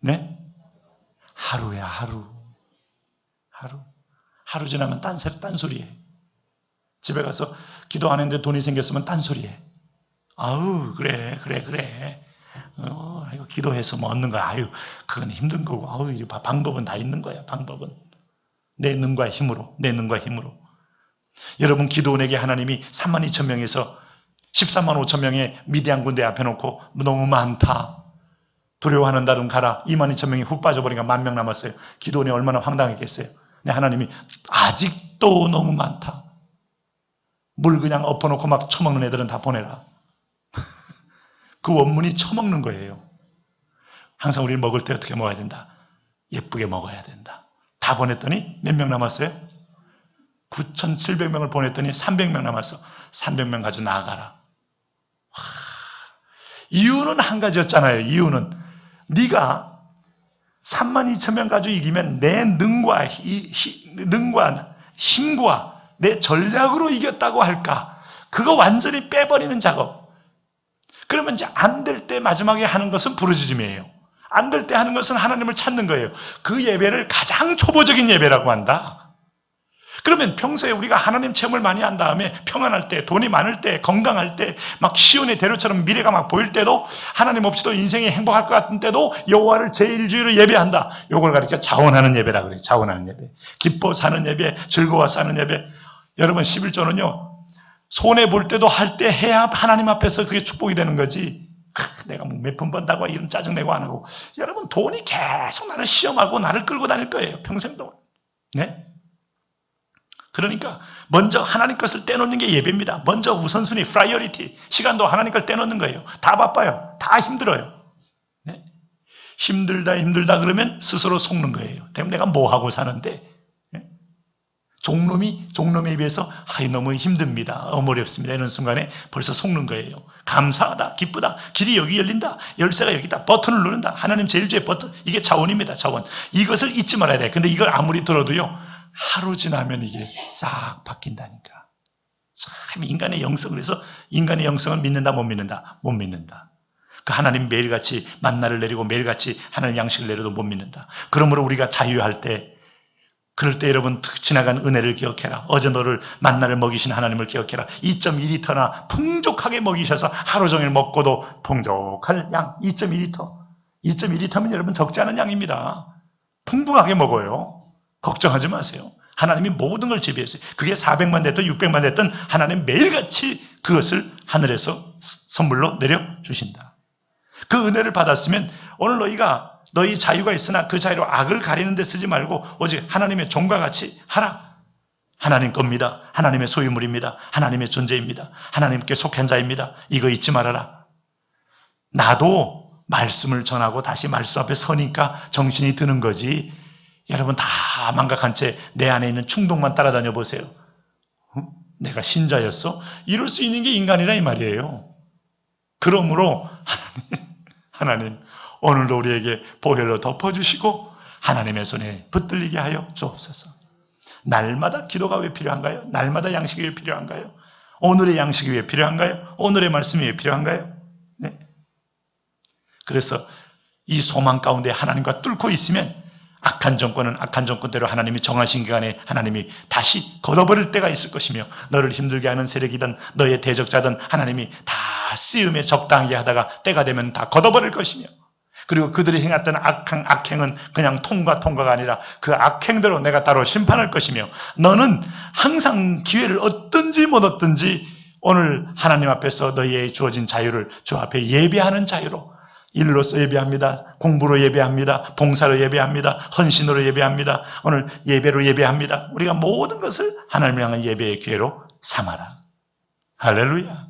네? 하루야 하루. 하루 지나면 딴소리해. 집에 가서 기도 안 했는데 돈이 생겼으면 딴소리해. 아우 그래. 이거 기도해서 얻는 거야. 아유 그건 힘든 거고. 아우 방법은 다 있는 거야. 방법은 내 능과 힘으로. 여러분 기도원에게 하나님이 32,000명에서 13만 5천 명의 미디안 군대 앞에 놓고 너무 많다. 두려워하는 자는 가라. 22,000명이 훅 빠져버리니까 10,000명 남았어요. 기도원이 얼마나 황당했겠어요. 근데 하나님이 아직도 너무 많다. 물 그냥 엎어놓고 막 처먹는 애들은 다 보내라. 그 원문이 처먹는 거예요. 항상 우리는 먹을 때 어떻게 먹어야 된다? 예쁘게 먹어야 된다. 다 보냈더니 몇 명 남았어요? 9,700명을 보냈더니 300명 남았어. 300명 가지고 나아가라. 이유는 한 가지였잖아요. 이유는 네가 32,000명 가지고 이기면 내 능과 힘과 내 전략으로 이겼다고 할까? 그거 완전히 빼버리는 작업. 그러면 이제 안 될 때 마지막에 하는 것은 부르짖음이에요. 안 될 때 하는 것은 하나님을 찾는 거예요. 그 예배를 가장 초보적인 예배라고 한다. 그러면 평소에 우리가 하나님 체험을 많이 한 다음에 평안할 때, 돈이 많을 때, 건강할 때, 막 시온의 대로처럼 미래가 막 보일 때도, 하나님 없이도 인생이 행복할 것 같은 때도 여호와를 제1주일로 예배한다. 요걸 가리켜 자원하는 예배라 그래요. 자원하는 예배. 기뻐 사는 예배, 즐거워 사는 예배. 여러분 11조는요. 손해 볼 때도 할 때 해야 하나님 앞에서 그게 축복이 되는 거지. 내가 뭐 몇 푼 번다고 이런 짜증내고 안 하고. 여러분 돈이 계속 나를 시험하고 나를 끌고 다닐 거예요. 평생 동안. 네? 그러니까 먼저 하나님 것을 떼놓는 게 예배입니다. 먼저 우선순위, 프라이어리티. 시간도 하나님 걸 떼놓는 거예요. 다 바빠요. 다 힘들어요. 네? 힘들다 그러면 스스로 속는 거예요. 때문에 내가 뭐 하고 사는데, 네? 종놈에 비해서 너무 힘듭니다. 어렵습니다. 이런 순간에 벌써 속는 거예요. 감사하다, 기쁘다, 길이 여기 열린다, 열쇠가 여기다, 버튼을 누른다. 하나님 제일주의 버튼, 이게 자원입니다. 자원. 이것을 잊지 말아야 돼. 근데 이걸 아무리 들어도요, 하루 지나면 이게 싹 바뀐다니까. 참 인간의 영성. 그래서 인간의 영성을 믿는다 못 믿는다? 못 믿는다. 그 하나님 매일같이 만나를 내리고 매일같이 하나님 양식을 내려도 못 믿는다. 그러므로 우리가 자유할 때, 그럴 때 여러분 지나간 은혜를 기억해라. 어제 너를 만나를 먹이신 하나님을 기억해라. 2.2리터나 풍족하게 먹이셔서 하루 종일 먹고도 풍족할 양 2.2리터. 2.2리터면 여러분 적지 않은 양입니다. 풍부하게 먹어요. 걱정하지 마세요. 하나님이 모든 걸 지배했어요. 그게 400만 됐든 600만 됐든 하나님 매일같이 그것을 하늘에서 선물로 내려주신다. 그 은혜를 받았으면 오늘 너희 자유가 있으나 그 자유로 악을 가리는 데 쓰지 말고 오직 하나님의 종과 같이 하라. 하나님 겁니다. 하나님의 소유물입니다. 하나님의 존재입니다. 하나님께 속한 자입니다. 이거 잊지 말아라. 나도 말씀을 전하고 다시 말씀 앞에 서니까 정신이 드는 거지. 여러분 다 망각한 채 내 안에 있는 충동만 따라다녀 보세요. 내가 신자였어? 이럴 수 있는 게 인간이라 이 말이에요. 그러므로 하나님 오늘도 우리에게 보혈로 덮어주시고 하나님의 손에 붙들리게 하여 주옵소서. 날마다 기도가 왜 필요한가요? 날마다 양식이 왜 필요한가요? 오늘의 양식이 왜 필요한가요? 오늘의 말씀이 왜 필요한가요? 네. 그래서 이 소망 가운데 하나님과 뚫고 있으면 악한 정권은 악한 정권대로 하나님이 정하신 기간에 하나님이 다시 걷어버릴 때가 있을 것이며 너를 힘들게 하는 세력이든 너의 대적자든 하나님이 다 쓰임에 적당하게 하다가 때가 되면 다 걷어버릴 것이며 그리고 그들이 행했던 악행은 그냥 통과가 아니라 그 악행대로 내가 따로 심판할 것이며 너는 항상 기회를 얻든지 못 얻든지 오늘 하나님 앞에서 너희의 주어진 자유를 주 앞에 예배하는 자유로 일로서 예배합니다. 공부로 예배합니다. 봉사로 예배합니다. 헌신으로 예배합니다. 오늘 예배로 예배합니다. 우리가 모든 것을 하나님을 향한 예배의 기회로 삼아라. 할렐루야.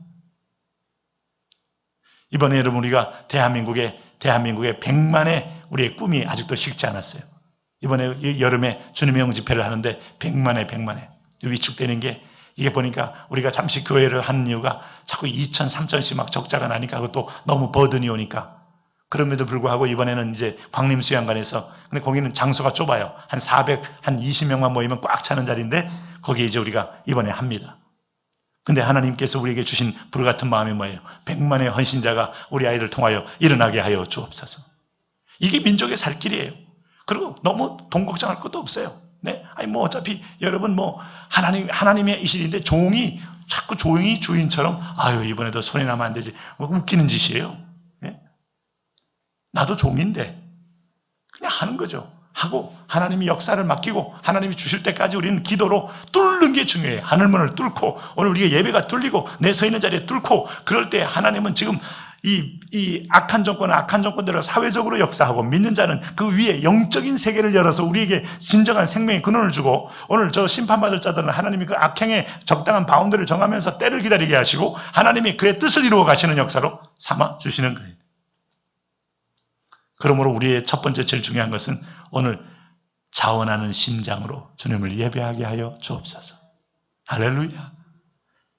이번에 여러분 우리가 대한민국의 100만의 우리의 꿈이 아직도 식지 않았어요. 이번에 여름에 주님의 영 집회를 하는데 100만에 위축되는 게 이게 보니까 우리가 잠시 교회를 하는 이유가 자꾸 2천, 3천씩 막 적자가 나니까 그것도 너무 버든이 오니까 그럼에도 불구하고 이번에는 이제 광림수양관에서 근데 거기는 장소가 좁아요. 한 20명만 모이면 꽉 차는 자리인데 거기에 이제 우리가 이번에 합니다. 근데 하나님께서 우리에게 주신 불같은 마음이 뭐예요? 100만의 헌신자가 우리 아이를 통하여 일어나게 하여 주옵소서. 이게 민족의 살 길이에요. 그리고 너무 돈 걱정할 것도 없어요. 네? 어차피 여러분 하나님의 이실인데 종이 자꾸 종이 주인처럼 이번에도 손이 나면 안 되지. 웃기는 짓이에요. 네? 나도 종인데 그냥 하는 거죠. 하고 하나님이 역사를 맡기고 하나님이 주실 때까지 우리는 기도로 뚫는 게 중요해요. 하늘문을 뚫고 오늘 우리가 예배가 뚫리고 내 서 있는 자리에 뚫고 그럴 때 하나님은 지금 이 악한 정권은 악한 정권대로 사회적으로 역사하고 믿는 자는 그 위에 영적인 세계를 열어서 우리에게 진정한 생명의 근원을 주고 오늘 저 심판받을 자들은 하나님이 그 악행의 적당한 바운드를 정하면서 때를 기다리게 하시고 하나님이 그의 뜻을 이루어 가시는 역사로 삼아 주시는 거예요. 그러므로 우리의 첫 번째 제일 중요한 것은 오늘 자원하는 심장으로 주님을 예배하게 하여 주옵소서. 할렐루야.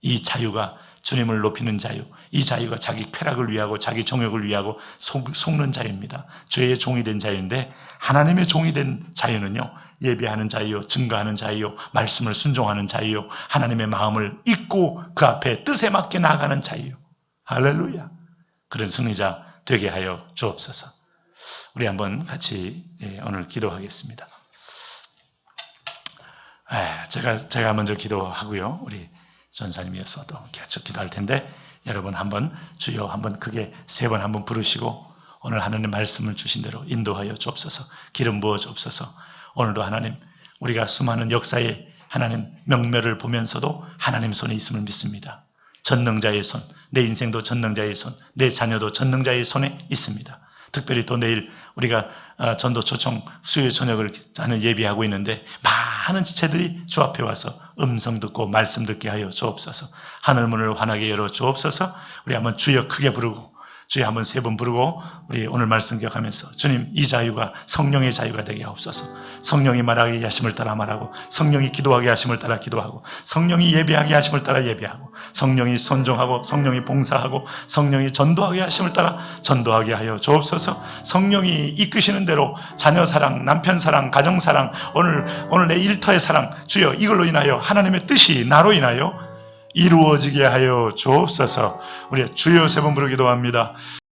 이 자유가 주님을 높이는 자유, 이 자유가 자기 쾌락을 위하고 자기 정욕을 위하고 속는 자유입니다. 죄의 종이 된 자유인데 하나님의 종이 된 자유는요 예배하는 자유요, 증거하는 자유요, 말씀을 순종하는 자유요, 하나님의 마음을 잊고 그 앞에 뜻에 맞게 나아가는 자유요. 할렐루야. 그런 승리자 되게 하여 주옵소서. 우리 한번 같이 오늘 기도하겠습니다. 제가 먼저 기도하고요. 우리 전사님이어서도 계속 기도할 텐데 여러분 한번 주여 한번 크게 3번 한번 부르시고 오늘 하나님 말씀을 주신 대로 인도하여 주옵소서. 기름 부어 주옵소서. 오늘도 하나님 우리가 수많은 역사의 하나님 명멸을 보면서도 하나님 손에 있음을 믿습니다. 전능자의 손, 내 인생도 전능자의 손, 내 자녀도 전능자의 손에 있습니다. 특별히 또 내일 우리가 전도 초청 수요 저녁을 예비하고 있는데 많은 지체들이 주 앞에 와서 음성 듣고 말씀 듣게 하여 주옵소서. 하늘문을 환하게 열어 주옵소서. 우리 한번 주여 크게 부르고 주여 한번 3번 부르고 우리 오늘 말씀 기억하면서 주님 이 자유가 성령의 자유가 되게 하옵소서. 성령이 말하게 하심을 따라 말하고 성령이 기도하게 하심을 따라 기도하고 성령이 예배하게 하심을 따라 예배하고 성령이 선종하고 성령이 봉사하고 성령이 전도하게 하심을 따라 전도하게 하여 주옵소서. 성령이 이끄시는 대로 자녀 사랑, 남편 사랑, 가정 사랑, 오늘 내 일터의 사랑 주여 이걸로 인하여 하나님의 뜻이 나로 인하여 이루어지게 하여 주옵소서. 우리 주여 3번 부르기도 합니다.